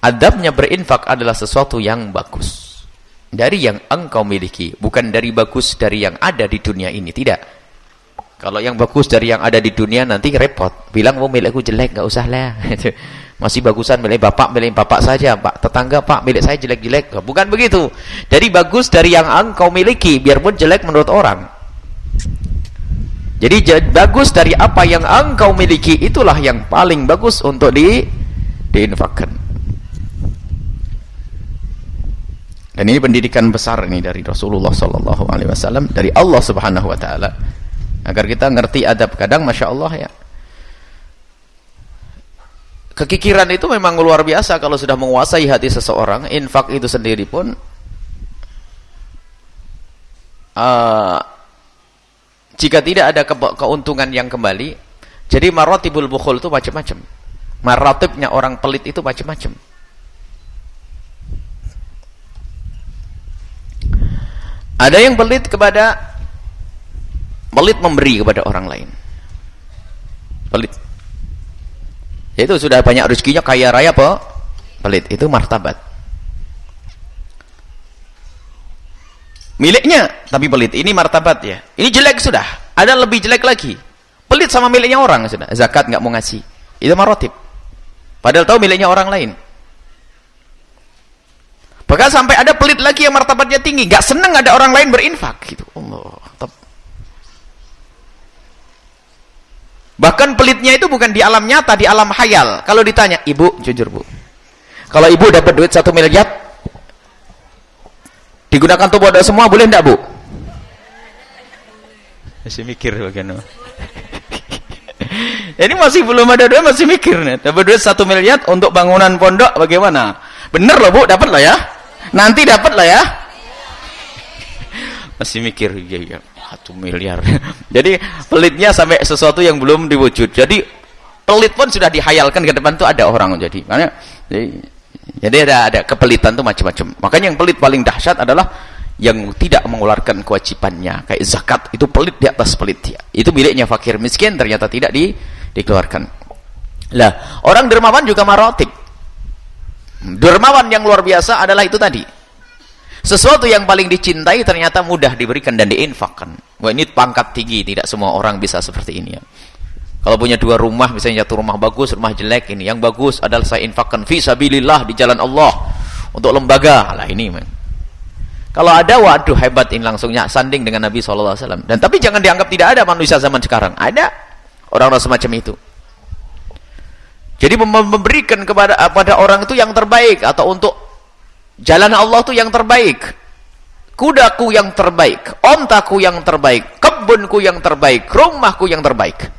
Adabnya berinfak adalah sesuatu yang bagus dari yang engkau miliki, bukan dari bagus dari yang ada di dunia ini, tidak. Kalau yang bagus dari yang ada di dunia nanti repot, bilang milikku jelek, nggak usah lah. Masih bagusan milik bapak saja, pak tetangga, pak milik saya jelek-jelek. Bukan begitu. Dari bagus dari yang engkau miliki, biarpun jelek menurut orang. Jadi bagus dari apa yang engkau miliki, itulah yang paling bagus untuk diinfakkan. Dan ini pendidikan besar ini dari Rasulullah sallallahu alaihi wasallam, dari Allah Subhanahu wa taala, agar kita ngerti adab. Kadang Masya Allah ya, kekikiran itu memang luar biasa kalau sudah menguasai hati seseorang. Infak itu sendiri pun jika tidak ada keuntungan yang kembali. Jadi maratibul bukhul itu macam-macam. Maratibnya orang pelit itu macam-macam. Ada yang pelit memberi kepada orang lain. Pelit. Itu sudah banyak rezekinya, kaya raya apa? Pelit. Itu martabat. Miliknya tapi pelit. Ini martabat ya. Ini jelek sudah. Ada lebih jelek lagi. Pelit sama miliknya orang sudah. Zakat nggak mau ngasih. Itu maratib. Padahal tahu miliknya orang lain. Bahkan sampai ada pelit lagi yang martabatnya tinggi, nggak seneng ada orang lain berinfak gitu. Allah. Bahkan pelitnya itu bukan di alam nyata, di alam khayal. Kalau ditanya, ibu, jujur bu, kalau ibu dapat duit 1 miliar digunakan untuk bodoh semua, boleh enggak bu? Masih mikir bagaimana? Ini masih belum ada duit, masih mikir nih. Dapat duit 1 miliar untuk bangunan pondok, bagaimana? Bener loh bu, dapat lah ya. Nanti dapat lah ya. Masih mikir, ya 1 miliar. Jadi pelitnya sampai sesuatu yang belum diwujud. Jadi pelit pun sudah dihayalkan ke depan tuh ada orang jadi. Makanya jadi ada kepelitan tuh macam-macam. Makanya yang pelit paling dahsyat adalah yang tidak mengeluarkan kewajibannya. Kayak zakat itu pelit di atas pelit ya. Itu miliknya fakir miskin ternyata tidak dikeluarkan. Lah, orang dermawan juga maratib. Dermawan yang luar biasa adalah itu tadi. Sesuatu yang paling dicintai ternyata mudah diberikan dan diinfakkan. Wah, ini pangkat tinggi, tidak semua orang bisa seperti ini ya. Kalau punya 2 rumah, misalnya 1 rumah bagus, rumah jelek, ini yang bagus adalah saya infakkan fi sabilillah, di jalan Allah, untuk lembaga. Lah ini man. Kalau ada, waduh hebat, ini langsungnya sanding dengan Nabi SAW. Dan tapi jangan dianggap tidak ada manusia zaman sekarang. Ada orang-orang semacam itu. Jadi memberikan kepada orang itu yang terbaik, atau untuk jalan Allah itu yang terbaik, kudaku yang terbaik, ontaku yang terbaik, kebunku yang terbaik, rumahku yang terbaik.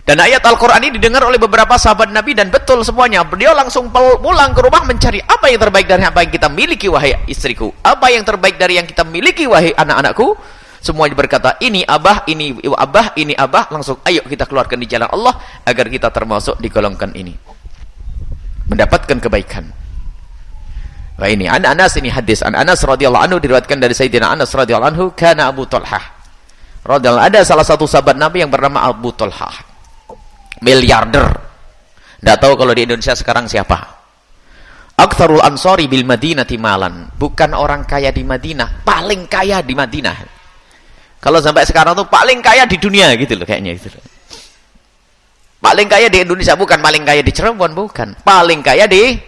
Dan ayat Al-Quran ini didengar oleh beberapa sahabat Nabi dan betul semuanya. Beliau langsung pulang ke rumah mencari apa yang terbaik dari apa yang kita miliki wahai istriku, apa yang terbaik dari yang kita miliki wahai anak-anakku. Semuanya berkata, ini abah, ini abah, ini abah. Langsung ayo kita keluarkan di jalan Allah agar kita termasuk di golongan ini, mendapatkan kebaikan. Wah ini Anas, ini hadis Anas radhiyallahu anhu, diriwayatkan dari Sayyidina Anas radhiyallahu anhu, kana Abu Talhah radhiyallahu, ada salah satu sahabat Nabi yang bernama Abu Talhah, miliarder. Tidak tahu kalau di Indonesia sekarang siapa. Aktsarul ansari bil Madinati malan, bukan orang kaya di Madinah, paling kaya di Madinah. Kalau sampai sekarang tuh paling kaya di dunia gitu loh kayaknya gitu. Paling kaya di Indonesia, bukan paling kaya di Cirebon, bukan. Paling kaya di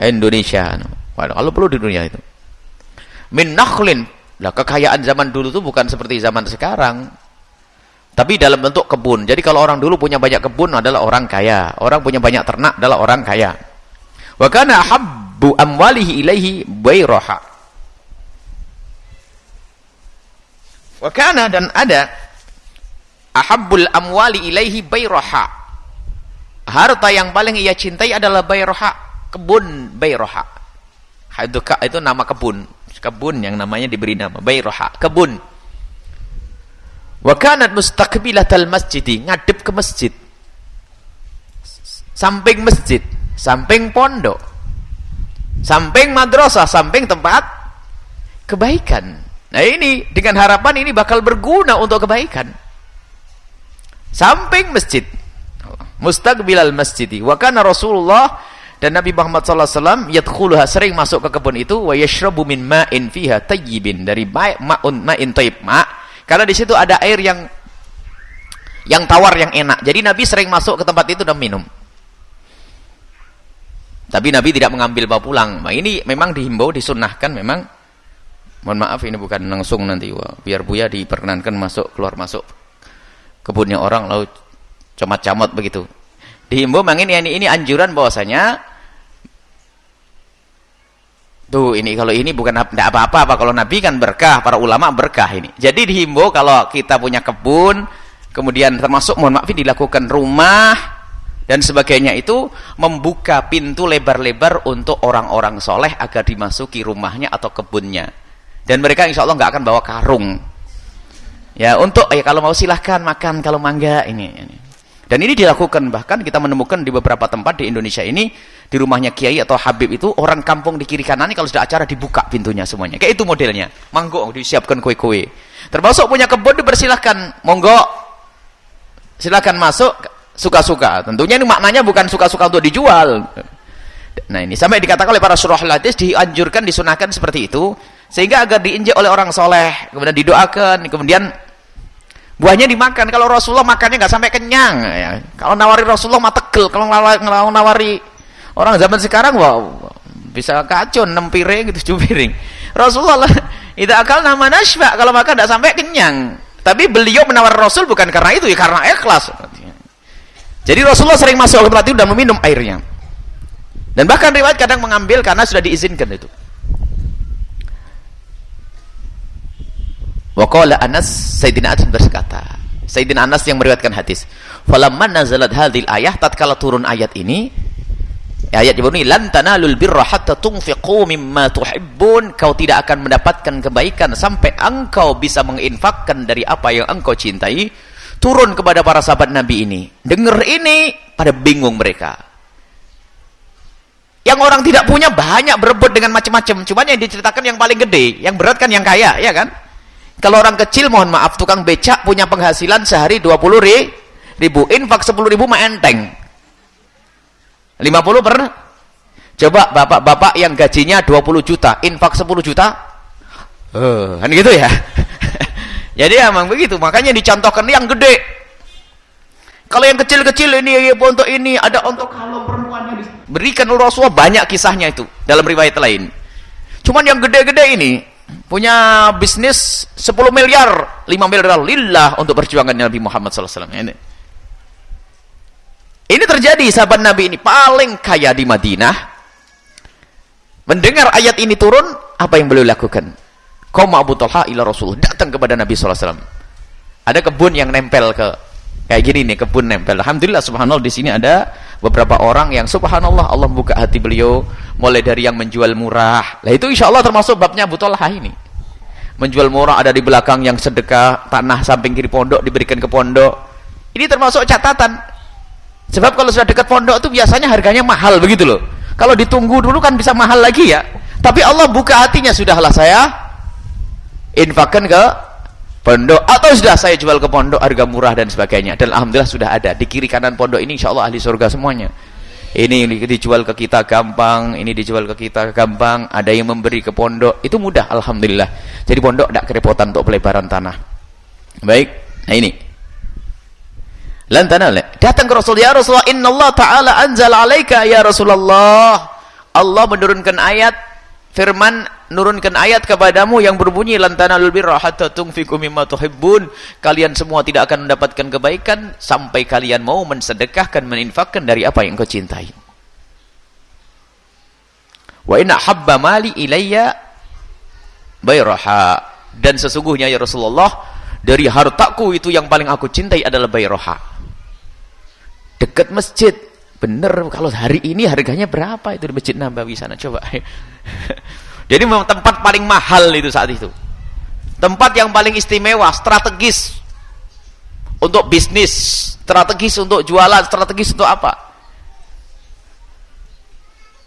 Indonesia. Waduh, kalau perlu di dunia itu. Min nakhlin. Lah kekayaan zaman dulu itu bukan seperti zaman sekarang. Tapi dalam bentuk kebun. Jadi kalau orang dulu punya banyak kebun adalah orang kaya. Orang punya banyak ternak adalah orang kaya. Wa kana habbu amwalihi ilaihi bayraha. Wa kana, dan ada, ahabbul amwali ilaihi bayraha. Harta yang paling ia cintai adalah bayraha. Kebun bayroha. Itu nama kebun. Kebun yang namanya diberi nama bayroha, kebun. Wa kanat mustaqbilatal masjidi, ngadep ke masjid. Samping masjid, samping pondok, samping madrasah, samping tempat kebaikan. Nah ini dengan harapan ini bakal berguna untuk kebaikan. Samping masjid. Mustaqbilal masjidi. Wa kana Rasulullah, dan Nabi Muhammad SAW yadkhuluha, sering masuk ke kebun itu, wa yashrabu min ma'in fiha tayyibin, dari ma'in tayyib, karena di situ ada air yang tawar, yang enak. Jadi Nabi sering masuk ke tempat itu dan minum. Tapi Nabi tidak mengambil bawa pulang. Nah, ini memang dihimbau, disunnahkan memang. Mohon maaf ini bukan langsung nanti biar Buya diperkenankan masuk keluar masuk kebunnya orang lalu comot-comot begitu. Dihimbau memang ini anjuran bahwasanya tuh ini kalau ini bukan tidak apa-apa, kalau Nabi kan berkah, para ulama berkah ini. Jadi dihimbau kalau kita punya kebun, kemudian termasuk mohon maaf dilakukan rumah dan sebagainya, itu membuka pintu lebar-lebar untuk orang-orang soleh agar dimasuki rumahnya atau kebunnya. Dan mereka insya Allah nggak akan bawa karung. Ya untuk kalau mau silahkan makan, kalau mangga ini. Dan ini dilakukan, bahkan kita menemukan di beberapa tempat di Indonesia ini, di rumahnya Kiai atau Habib itu, orang kampung di kiri kanan ini kalau sudah acara dibuka pintunya semuanya. Kayak itu modelnya. Manggo disiapkan kue-kue. Termasuk punya kebun dipersilahkan, monggo silahkan masuk suka-suka. Tentunya ini maknanya bukan suka-suka untuk dijual. Nah ini sampai dikatakan oleh para syurahul hadis, dianjurkan, disunahkan seperti itu, sehingga agar diinjak oleh orang soleh, kemudian didoakan, kemudian buahnya dimakan. Kalau Rasulullah makannya nggak sampai kenyang ya. Kalau nawari Rasulullah mah tegel, kalau nawari orang zaman sekarang wow, bisa kacau 6 piring gitu, 7 piring. Rasulullah itu akal nama nashfa, kalau makan tidak sampai kenyang. Tapi beliau menawar Rasul bukan karena itu ya, karena ikhlas. Jadi Rasulullah sering masuk ke tempat itu dan meminum airnya. Dan bahkan riwayat kadang mengambil karena sudah diizinkan itu. Wa qala Anas, Sayyidina Anas berkata, Sayyidina Anas yang meriwayatkan hadis, falamma nazalat hadhil ayah, tatkala turun ayat ini, ayat ini, lan tanalul birra hatta tunfiqu mimma tuhibbun, kau tidak akan mendapatkan kebaikan sampai engkau bisa menginfakkan dari apa yang engkau cintai. Turun kepada para sahabat Nabi ini. Dengar ini, pada bingung mereka. Yang orang tidak punya banyak berebut dengan macam-macam, cuman yang diceritakan yang paling gede, yang berat kan yang kaya, ya kan? Kalau orang kecil, mohon maaf, tukang becak punya penghasilan sehari 20.000, infak 10.000 mah enteng. 50 per. Coba bapak-bapak yang gajinya 20 juta, infak 10 juta. Kan gitu ya. Jadi emang begitu, makanya dicontohkan yang gede. Kalau yang kecil-kecil ini untuk ini, ada untuk kalau perempuannya diberikan oleh Rasulullah, banyak kisahnya itu dalam riwayat lain. Cuman yang gede-gede ini punya bisnis 10 miliar, 5 miliar lillah untuk perjuangan Nabi Muhammad SAW. Ini terjadi, sahabat Nabi ini paling kaya di Madinah. Mendengar ayat ini turun, apa yang beliau lakukan? Qoma Abu Talha ila Rasulullah, datang kepada Nabi SAW. Ada kebun yang nempel ke kayak gini nih, kebun nempel. Alhamdulillah, subhanallah, di sini ada beberapa orang yang subhanallah Allah buka hati beliau, mulai dari yang menjual murah. Lah itu insya Allah termasuk babnya Abu Talha ini. Menjual murah, ada di belakang yang sedekah tanah samping kiri pondok diberikan ke pondok. Ini termasuk catatan. Sebab kalau sudah dekat pondok itu biasanya harganya mahal begitu loh. Kalau ditunggu dulu kan bisa mahal lagi ya. Tapi Allah buka hatinya, sudahlah saya infakkan ke pondok, atau sudah saya jual ke pondok harga murah dan sebagainya. Dan alhamdulillah sudah ada di kiri kanan pondok ini, insya Allah ahli surga semuanya. Ini dijual ke kita gampang, ini dijual ke kita gampang, ada yang memberi ke pondok, itu mudah alhamdulillah. Jadi pondok tidak kerepotan untuk pelebaran tanah. Baik, nah ini lantana datang ke Rasul, ya Rasulullah, innallaha ta'ala anzala alaika ya Rasulullah, Allah menurunkan ayat firman, nurunkan ayat kepadamu yang berbunyi lan tanalul birra hatta tunfiqu mimma tuhibbun, kalian semua tidak akan mendapatkan kebaikan sampai kalian mau mensedekahkan, meninfakkan dari apa yang kau cintai. Wa inna habba mali ilayya bayraha, dan sesungguhnya ya Rasulullah, dari hartaku itu yang paling aku cintai adalah bayraha, dekat masjid. Bener, kalau hari ini harganya berapa itu di Masjid Nabawi sana, coba. Jadi memang tempat paling mahal itu saat itu, tempat yang paling istimewa, strategis untuk bisnis, strategis untuk jualan, strategis untuk apa.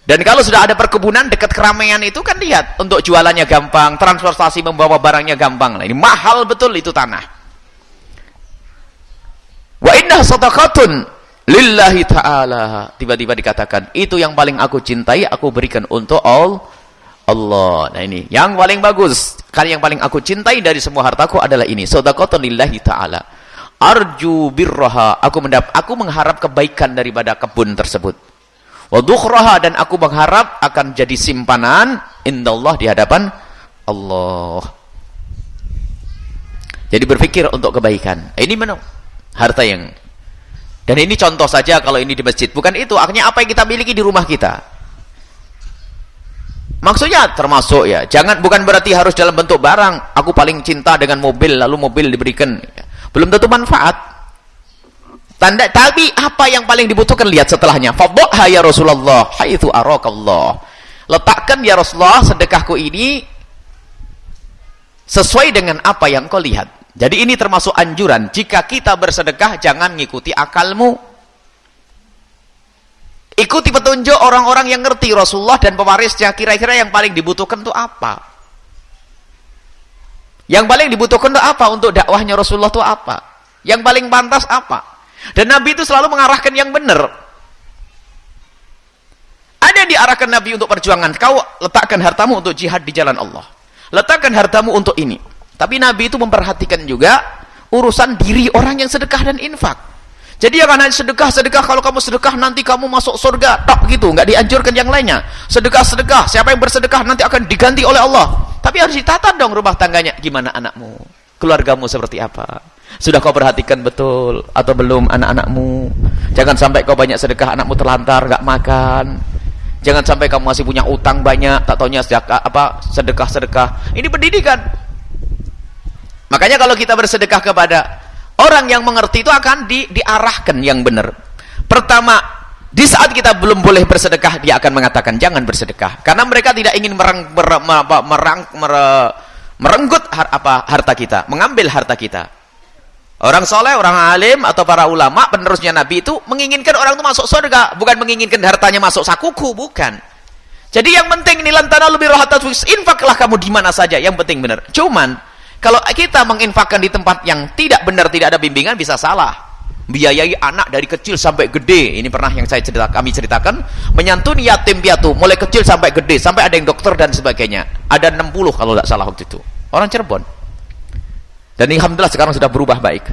Dan kalau sudah ada perkebunan dekat keramaian itu kan lihat, untuk jualannya gampang, transportasi membawa barangnya gampang. Nah, ini mahal betul itu tanah. Wa inna sadaqatun lillahi ta'ala, tiba-tiba dikatakan itu yang paling aku cintai, aku berikan untuk Allah. Nah ini yang paling bagus, kali yang paling aku cintai dari semua hartaku adalah ini, sadaqatan lillahi ta'ala, arju birraha, aku mengharap kebaikan daripada kebun tersebut, wa dukhraha, dan aku mengharap akan jadi simpanan indallah, di hadapan Allah. Jadi berpikir untuk kebaikan. Ini mana harta yang, dan ini contoh saja kalau ini di masjid, bukan itu, akhirnya apa yang kita miliki di rumah kita. Maksudnya termasuk ya, bukan berarti harus dalam bentuk barang. Aku paling cinta dengan mobil, lalu mobil diberikan, belum tentu manfaat. Tapi apa yang paling dibutuhkan, lihat setelahnya. Fadhha ya Rasulullah haitsu arakallah, letakkan ya Rasulullah sedekahku ini sesuai dengan apa yang kau lihat. Jadi ini termasuk anjuran, jika kita bersedekah jangan ngikuti akalmu, ikuti petunjuk orang-orang yang ngerti Rasulullah dan pewarisnya. Kira-kira yang paling dibutuhkan itu apa? Yang paling dibutuhkan itu apa? Untuk dakwahnya Rasulullah itu apa? Yang paling pantas apa? Dan Nabi itu selalu mengarahkan yang benar. Ada yang diarahkan Nabi untuk perjuangan, kau letakkan hartamu untuk jihad di jalan Allah. Letakkan hartamu untuk ini. Tapi Nabi itu memperhatikan juga urusan diri orang yang sedekah dan infak. Jadi jangan hanya sedekah, kalau kamu sedekah nanti kamu masuk surga, tok gitu, nggak dianjurkan yang lainnya. Sedekah, siapa yang bersedekah nanti akan diganti oleh Allah. Tapi harus ditata dong rumah tangganya. Gimana anakmu? Keluargamu seperti apa? Sudah kau perhatikan betul atau belum anak-anakmu? Jangan sampai kau banyak sedekah, anakmu terlantar, nggak makan. Jangan sampai kamu masih punya utang banyak, tak taunya sedekah. Ini pendidikan. Makanya kalau kita bersedekah kepada orang yang mengerti itu akan diarahkan yang benar. Pertama, di saat kita belum boleh bersedekah, dia akan mengatakan jangan bersedekah, karena mereka tidak ingin merenggut harta kita, mengambil harta kita. Orang soleh, orang alim atau para ulama penerusnya Nabi itu menginginkan orang itu masuk surga, bukan menginginkan hartanya masuk sakuku, bukan. Jadi yang penting ini lantana lebih rohatat, infaklah kamu di mana saja, yang penting benar. Cuman kalau kita menginfakkan di tempat yang tidak benar, tidak ada bimbingan, bisa salah. Biayai anak dari kecil sampai gede. Ini pernah yang kami ceritakan, menyantuni yatim piatu mulai kecil sampai gede, sampai ada yang dokter dan sebagainya. Ada 60 kalau tidak salah waktu itu. Orang Cirebon. Dan alhamdulillah sekarang sudah berubah baik.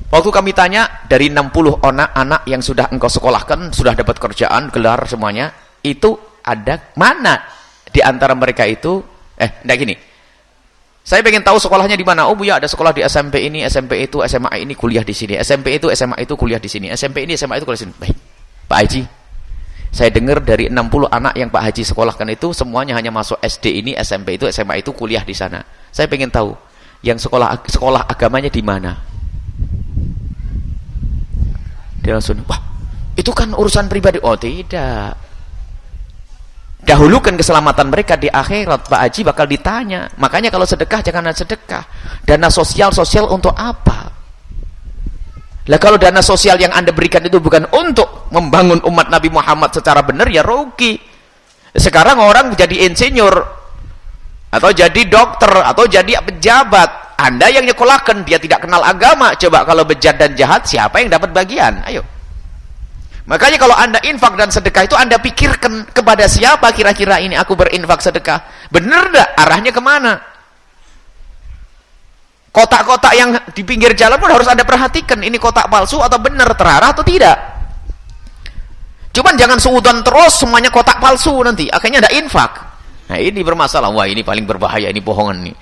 Waktu kami tanya, dari 60 anak yang sudah engkau sekolahkan, sudah dapat kerjaan, gelar semuanya, itu ada mana di antara mereka itu, enggak gini. Saya pengen tahu sekolahnya di mana. Oh Bu ya, ada sekolah di SMP ini, SMP itu, SMA ini, kuliah di sini. SMP itu, SMA itu, kuliah di sini. SMP ini, SMA itu, kuliah di sini. Baik. Pak Haji, saya dengar dari 60 anak yang Pak Haji sekolahkan itu, semuanya hanya masuk SD ini, SMP itu, SMA itu, kuliah di sana. Saya pengen tahu, yang sekolah agamanya di mana? Dia langsung, wah, itu kan urusan pribadi. Oh tidak. Dahulukan keselamatan mereka di akhirat. Pak Haji bakal ditanya. Makanya kalau sedekah jangan sedekah. Dana sosial untuk apa? Lah kalau dana sosial yang Anda berikan itu bukan untuk membangun umat Nabi Muhammad secara benar, ya rugi. Sekarang orang jadi insinyur atau jadi dokter atau jadi pejabat, Anda yang nyekolahkan, dia tidak kenal agama. Coba kalau bejat dan jahat, siapa yang dapat bagian? Ayo. Makanya kalau Anda infak dan sedekah itu Anda pikirkan kepada siapa kira-kira ini aku berinfak sedekah. Benar enggak? Arahnya kemana? Kotak-kotak yang di pinggir jalan pun harus Anda perhatikan. Ini kotak palsu atau benar, terarah atau tidak. Cuman jangan suudzon terus semuanya kotak palsu nanti. Akhirnya ada infak. Nah ini bermasalah. Wah ini paling berbahaya, ini bohongan nih.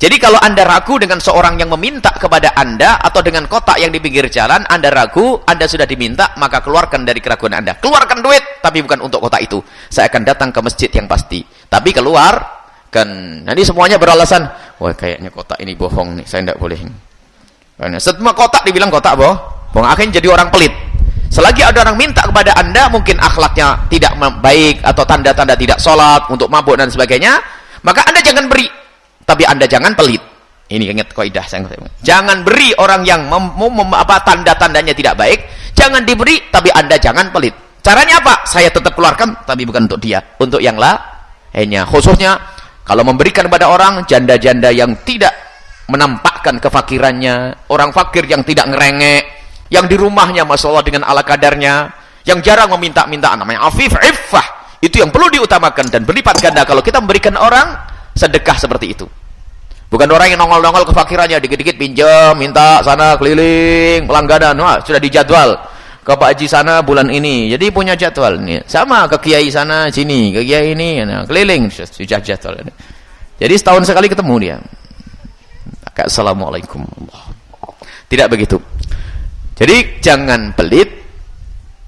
Jadi kalau Anda ragu dengan seorang yang meminta kepada Anda atau dengan kotak yang di pinggir jalan, Anda ragu, Anda sudah diminta, maka keluarkan dari keraguan Anda. Keluarkan duit, tapi bukan untuk kotak itu. Saya akan datang ke masjid yang pasti. Tapi keluarkan. Nanti semuanya beralasan, wah kayaknya kotak ini bohong nih, saya tidak boleh. Karena semua kotak dibilang kotak bohong. Akhirnya jadi orang pelit. Selagi ada orang minta kepada Anda, mungkin akhlaknya tidak baik atau tanda-tanda tidak sholat, untuk mabuk dan sebagainya, maka Anda jangan beri. Tapi Anda jangan pelit. Ini ingat kaidah saya. Jangan beri orang yang tanda-tandanya tidak baik, jangan diberi, tapi Anda jangan pelit. Caranya apa? Saya tetap keluarkan, tapi bukan untuk dia, untuk yang lainnya. Khususnya kalau memberikan kepada orang janda-janda yang tidak menampakkan kefakirannya, orang fakir yang tidak ngerengek, yang di rumahnya Masya Allah dengan ala kadarnya, yang jarang meminta-minta, namanya afif, iffah. Itu yang perlu diutamakan dan berlipat ganda kalau kita memberikan orang sedekah seperti itu. Bukan orang yang nongol-nongol kefakirannya, dikit-dikit pinjam, minta sana keliling, pelangganan. Wah, sudah dijadwal ke Pak Haji sana bulan ini. Jadi punya jadwal nih. Sama ke kiai sana sini, ke kiai ini, nah, keliling sudah jadwal. Jadi setahun sekali ketemu dia. Assalamualaikum. Tidak begitu. Jadi jangan pelit,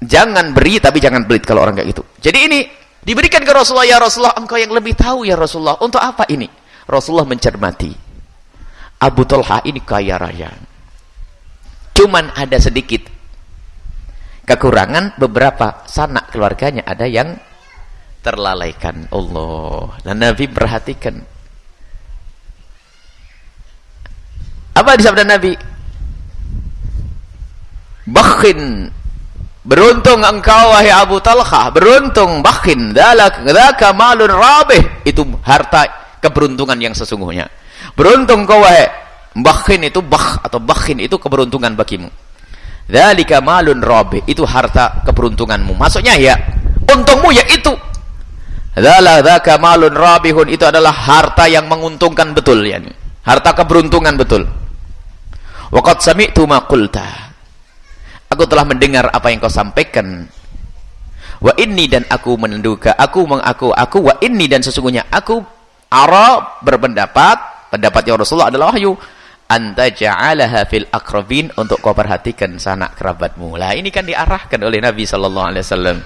jangan beri tapi jangan pelit kalau orang kayak gitu. Jadi ini diberikan ke Rasulullah, ya Rasulullah, engkau yang lebih tahu ya Rasulullah, untuk apa ini? Rasulullah mencermati, Abu Talha ini kaya raya, cuman ada sedikit kekurangan, beberapa sanak keluarganya ada yang terlalaikan. Allah. Dan Nabi perhatikan. Apa disabda Nabi? Bakhin, beruntung engkau wahai Abu Talha, beruntung, bakhin, dzaka malun rabih, itu harta keberuntungan yang sesungguhnya. Beruntung kau wahai bakhin, itu atau bakhin itu keberuntungan bagimu. Dzalika malun rabih, itu harta keberuntunganmu. Maksudnya ya, untungmu ya itu. Dzaka malun rabihun, itu adalah harta yang menguntungkan betul, yani harta keberuntungan betul. Wa qad sami'tu ma qulta, aku telah mendengar apa yang kau sampaikan. Wa inni, dan aku menduga, aku wa inni, dan sesungguhnya aku berpendapat, pendapatnya Rasulullah adalah wahyu, anta ja'alaha fil aqrabin, untuk kau perhatikan sanak kerabatmu. Lah ini kan diarahkan oleh Nabi sallallahu alaihi wasallam.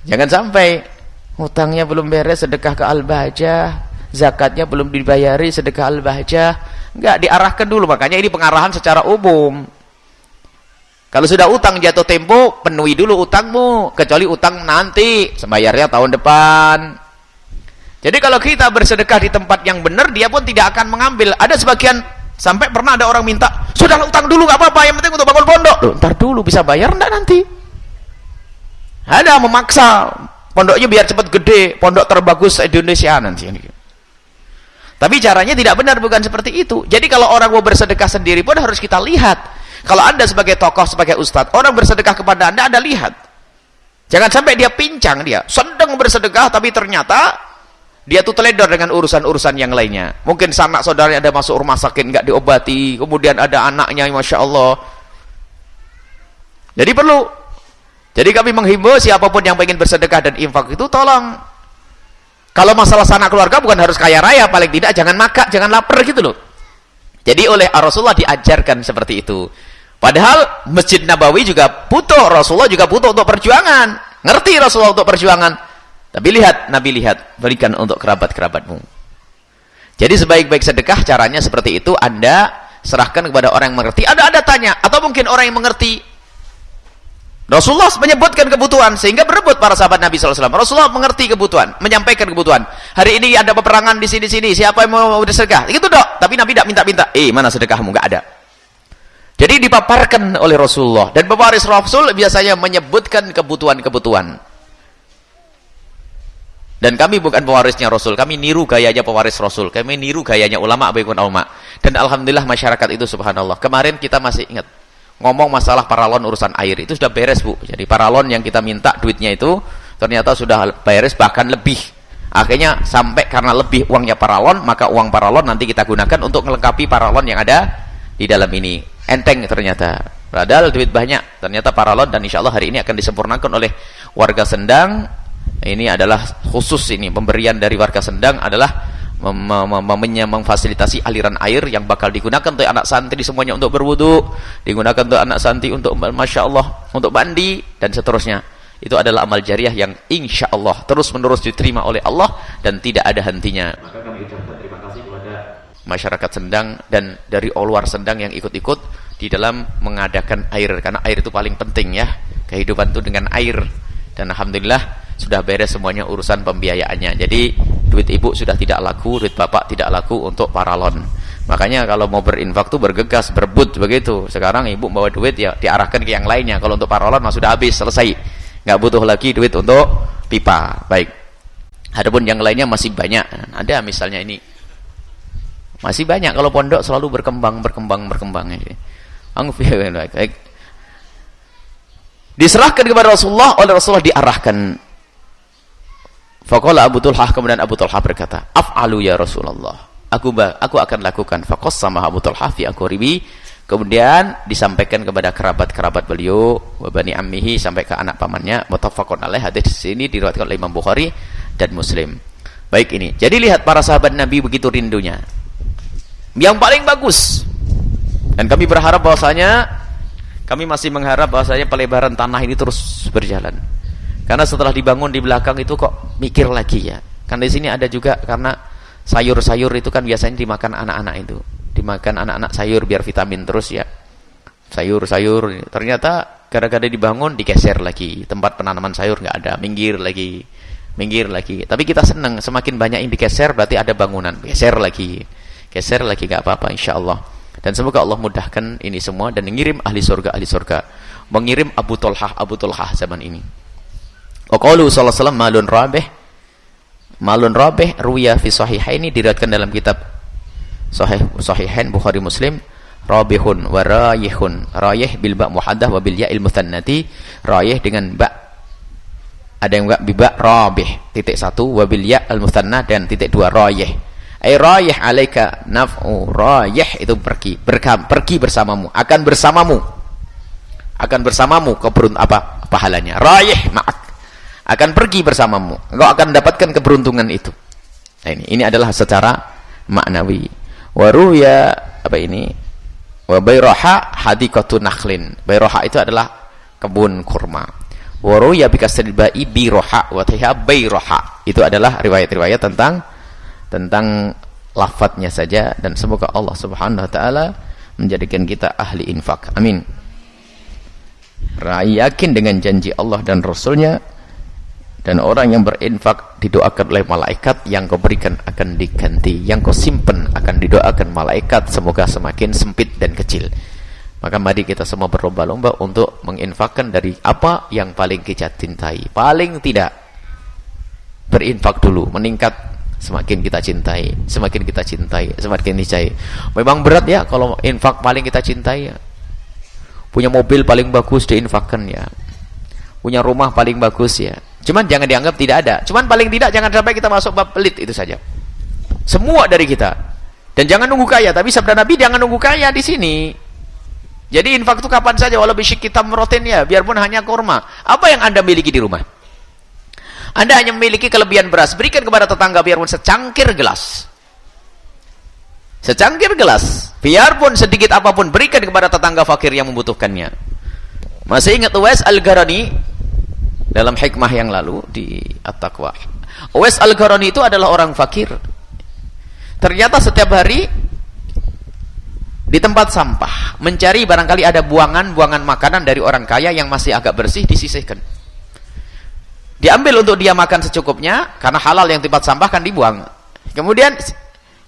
Jangan sampai hutangnya belum beres sedekah ke Al-Bahjah, zakatnya belum dibayari sedekah Al-Bahjah. Enggak, diarahkan dulu. Makanya ini pengarahan secara umum. Kalau sudah utang jatuh tempo, penuhi dulu utangmu, kecuali utang nanti sembayarnya tahun depan. Jadi kalau kita bersedekah di tempat yang benar, dia pun tidak akan mengambil. Ada sebagian, sampai pernah ada orang minta, sudah utang dulu nggak apa-apa, yang penting untuk bangun pondok. Loh, ntar dulu, bisa bayar enggak nanti? Ada memaksa pondoknya biar cepat gede, pondok terbagus Indonesia nanti. Tapi caranya tidak benar, bukan seperti itu. Jadi kalau orang mau bersedekah sendiri pun harus kita lihat. Kalau Anda sebagai tokoh, sebagai ustadz, orang bersedekah kepada Anda lihat. Jangan sampai dia pincang, dia sedang bersedekah tapi ternyata dia tuh teledor dengan urusan-urusan yang lainnya. Mungkin sanak saudaranya ada masuk rumah sakit nggak diobati, kemudian ada anaknya, masya Allah. Jadi perlu. Jadi kami menghimbau siapapun yang ingin bersedekah dan infak itu tolong. Kalau masalah sanak keluarga bukan harus kaya raya, paling tidak jangan makan, jangan lapar gitu loh. Jadi oleh Rasulullah diajarkan seperti itu. Padahal Masjid Nabawi juga butuh, Rasulullah juga butuh untuk perjuangan. Ngerti Rasulullah untuk perjuangan. Tapi lihat, Nabi lihat, berikan untuk kerabat-kerabatmu. Jadi sebaik-baik sedekah caranya seperti itu, Anda serahkan kepada orang yang mengerti. Ada tanya, atau mungkin orang yang mengerti. Rasulullah menyebutkan kebutuhan sehingga berebut para sahabat Nabi SAW. Rasulullah mengerti kebutuhan, menyampaikan kebutuhan. Hari ini ada peperangan di sini, siapa yang mau bersedekah? Itu dok. Tapi Nabi tidak minta-minta. Mana sedekahmu? Nggak ada. Jadi dipaparkan oleh Rasulullah, dan pewaris Rasul biasanya menyebutkan kebutuhan-kebutuhan. Dan kami bukan pewarisnya Rasul, kami niru gayanya pewaris Rasul, kami niru gayanya ulama baikun ulama. Dan alhamdulillah masyarakat itu subhanallah. Kemarin kita masih ingat ngomong masalah paralon urusan air, itu sudah beres Bu. Jadi paralon yang kita minta duitnya itu ternyata sudah beres, bahkan lebih. Akhirnya sampai karena lebih uangnya paralon, maka uang paralon nanti kita gunakan untuk melengkapi paralon yang ada di dalam ini. Enteng ternyata, padahal duit banyak. Ternyata paralon, dan insya Allah hari ini akan disempurnakan oleh warga Sendang. Ini adalah khusus, ini pemberian dari warga Sendang adalah memfasilitasi aliran air yang bakal digunakan untuk anak santri semuanya untuk berwudu, digunakan untuk anak santri untuk masya Allah untuk mandi dan seterusnya. Itu adalah amal jariah yang insya Allah terus menerus diterima oleh Allah dan tidak ada hentinya. Maka kami ucapkan terima kasih kepada masyarakat Sendang dan dari luar Sendang yang ikut-ikut di dalam mengadakan air, karena air itu paling penting ya, kehidupan itu dengan air. Dan alhamdulillah sudah beres semuanya urusan pembiayaannya. Jadi duit ibu sudah tidak laku, duit bapak tidak laku untuk paralon. Makanya kalau mau berinfak tuh bergegas, berebut begitu. Sekarang ibu bawa duit ya diarahkan ke yang lainnya. Kalau untuk paralon mah sudah habis, selesai. Nggak butuh lagi duit untuk pipa. Baik. Adapun yang lainnya masih banyak. Ada misalnya ini. Masih banyak, kalau pondok selalu berkembang. Baik. Diserahkan kepada Rasulullah, oleh Rasulullah diarahkan. Faqala Abu Tulhah, kemudian Abu Tulhah berkata, af'alu ya Rasulullah, aku akan lakukan. Faqassama Abu Tulhah fi aqribi, kemudian disampaikan kepada kerabat-kerabat beliau, wa bani ammihi, sampai ke anak pamannya. Muttafaqun alaih, hadis ini diriwayatkan oleh Imam Bukhari dan Muslim. Baik, ini jadi lihat para sahabat Nabi begitu rindunya yang paling bagus. Dan kami berharap bahwasanya, kami masih mengharap bahwasanya pelebaran tanah ini terus berjalan. Karena setelah dibangun di belakang itu kok mikir lagi ya. Karena di sini ada juga, karena sayur-sayur itu kan biasanya dimakan anak-anak itu. Dimakan anak-anak sayur biar vitamin terus ya. Sayur-sayur ternyata gara-gara dibangun digeser lagi. Tempat penanaman sayur nggak ada, minggir lagi. Tapi kita senang, semakin banyak yang digeser berarti ada bangunan. Geser lagi nggak apa-apa insyaallah. Dan semoga Allah mudahkan ini semua dan mengirim ahli surga, mengirim Abu Tulhah zaman ini. Qaulu sallallahu alaihi wasallam malun rabih ruya fi sahihaini, diriwayatkan dalam kitab sahihain Bukhari Muslim, rabihun wa rayihun, rayih bil ba muhaddah wa bil ya'il muthannati, rayih dengan ba Ada yang enggak biba rabih titik 1 wabil ya al mutsanna dan titik 2 rayih. Ai rayih alaika naf'u rayih itu pergi bersamamu, akan bersamamu pahalanya. Rayih ma'ak akan pergi bersamamu, engkau akan mendapatkan keberuntungan itu. Nah, ini adalah secara maknawi. Waruya wa bayraha hadiqatu nakhlin. Bayraha itu adalah kebun kurma. Waruya bikasril ba'i biroha wa taha bayraha. Itu adalah riwayat-riwayat tentang lafadznya saja, dan semoga Allah Subhanahu wa taala menjadikan kita ahli infak. Amin. Yakin dengan janji Allah dan Rasulnya, dan orang yang berinfak didoakan oleh malaikat, yang kau berikan akan diganti, yang kau simpen akan didoakan malaikat semoga semakin sempit dan kecil. Maka mari kita semua berlomba-lomba untuk menginfakkan dari apa yang paling kita cintai. Paling tidak berinfak dulu, meningkat, semakin kita cintai, semakin dicintai. Memang berat ya kalau infak paling kita cintai ya. Punya mobil paling bagus diinfakkan ya. Punya rumah paling bagus ya. Cuman jangan dianggap tidak ada. Cuman paling tidak jangan sampai kita masuk bab pelit, itu saja. Semua dari kita. Dan jangan nunggu kaya, tapi sabda Nabi jangan nunggu kaya di sini. Jadi infak itu kapan saja, walau bisyik kita merotin ya, biarpun hanya kurma. Apa yang Anda miliki di rumah? Anda hanya memiliki kelebihan beras, berikan kepada tetangga biarpun secangkir gelas. Secangkir gelas, biarpun sedikit apapun, berikan kepada tetangga fakir yang membutuhkannya. Masih ingat Uwais Al-Qarani dalam hikmah yang lalu di At-Taqwa? Uwais Al-Qarani itu adalah orang fakir. Ternyata setiap hari di tempat sampah mencari barangkali ada buangan makanan dari orang kaya yang masih agak bersih, disisihkan. Diambil untuk dia makan secukupnya, karena halal yang tempat sampah kan dibuang. Kemudian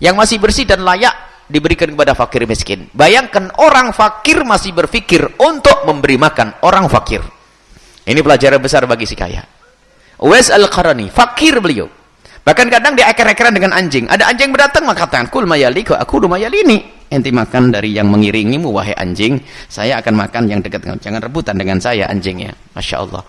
yang masih bersih dan layak diberikan kepada fakir miskin. Bayangkan orang fakir masih berpikir untuk memberi makan orang fakir. Ini pelajaran besar bagi si kaya. Uwais Al-Qarani, fakir beliau. Bahkan kadang dia eker-ekeran dengan anjing. Ada anjing berdatang maka katakan, kul mayaliku aku mayalini. Enti makan dari yang mengiringimu wahai anjing, saya akan makan yang dekat dengan. Jangan rebutan dengan saya anjingnya. Masya Allah.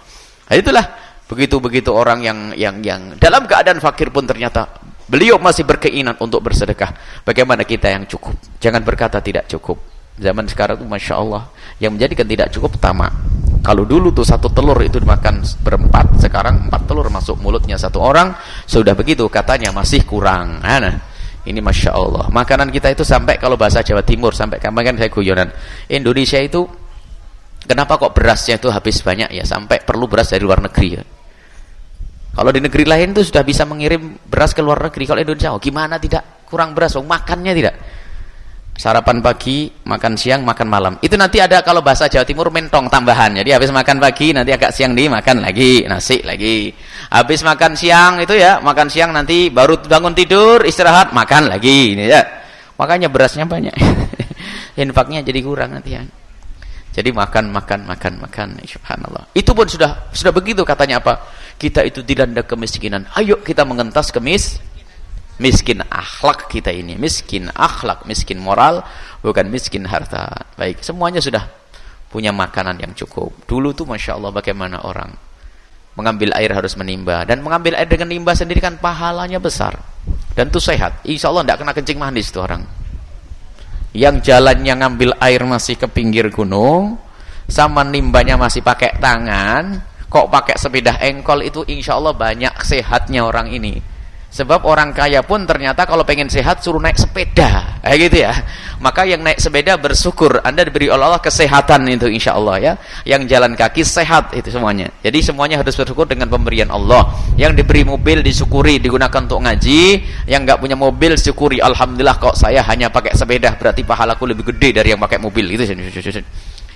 Nah, itulah begitu orang yang dalam keadaan fakir pun ternyata beliau masih berkeinginan untuk bersedekah. Bagaimana kita yang cukup? Jangan berkata tidak cukup. Zaman sekarang itu Masya Allah, yang menjadikan tidak cukup tamak. Kalau dulu tuh 1 telur itu dimakan berempat, sekarang 4 telur masuk mulutnya 1 orang. Sudah begitu katanya masih kurang. Nah, ini Masya Allah. Makanan kita itu sampai, kalau bahasa Jawa Timur, sampai kemarin saya guyonan, Indonesia itu kenapa kok berasnya itu habis banyak ya, sampai perlu beras dari luar negeri ya. Kalau di negeri lain itu sudah bisa mengirim beras ke luar negeri. Kalau Indonesia, gimana tidak kurang beras? Makannya tidak. Sarapan pagi, makan siang, makan malam. Itu nanti ada, kalau bahasa Jawa Timur, mentong tambahan. Jadi habis makan pagi, nanti agak siang dimakan lagi, nasi lagi. Habis makan siang itu ya, makan siang nanti baru bangun tidur, istirahat, makan lagi. Ini ya. Makanya berasnya banyak. Infaknya jadi kurang nanti ya. Jadi makan. Subhanallah. Itu pun sudah begitu katanya apa? Kita itu dilanda kemiskinan. Ayo kita mengentas miskin akhlak kita ini, miskin akhlak, miskin moral, bukan miskin harta. Baik, semuanya sudah punya makanan yang cukup. Dulu tuh Masya Allah bagaimana orang mengambil air harus menimba, dan mengambil air dengan nimba sendiri kan pahalanya besar dan itu sehat. Insya Allah tidak kena kencing manis tuh orang. Yang jalannya ngambil air masih ke pinggir gunung, sama nimbanya masih pakai tangan, kok pakai sepeda engkol, itu insya Allah banyak sehatnya orang ini. Sebab orang kaya pun ternyata kalau pengen sehat suruh naik sepeda, gitu ya. Maka yang naik sepeda bersyukur, Anda diberi oleh Allah kesehatan itu insya Allah ya. Yang jalan kaki sehat itu semuanya. Jadi semuanya harus bersyukur dengan pemberian Allah. Yang diberi mobil disyukuri, digunakan untuk ngaji. Yang nggak punya mobil syukuri, alhamdulillah kok saya hanya pakai sepeda, berarti pahalaku lebih gede dari yang pakai mobil. Itu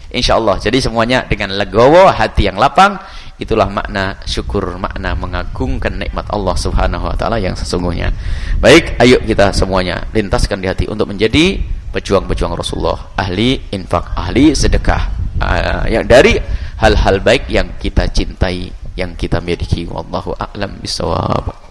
insya Allah. Jadi semuanya dengan legowo, hati yang lapang. Itulah makna syukur, makna mengagungkan nikmat Allah Subhanahu wa taala yang sesungguhnya. Baik, ayo kita semuanya lintaskan di hati untuk menjadi pejuang-pejuang Rasulullah, ahli infak, ahli sedekah, yang dari hal-hal baik yang kita cintai, yang kita miliki. Wallahu a'lam bishawab.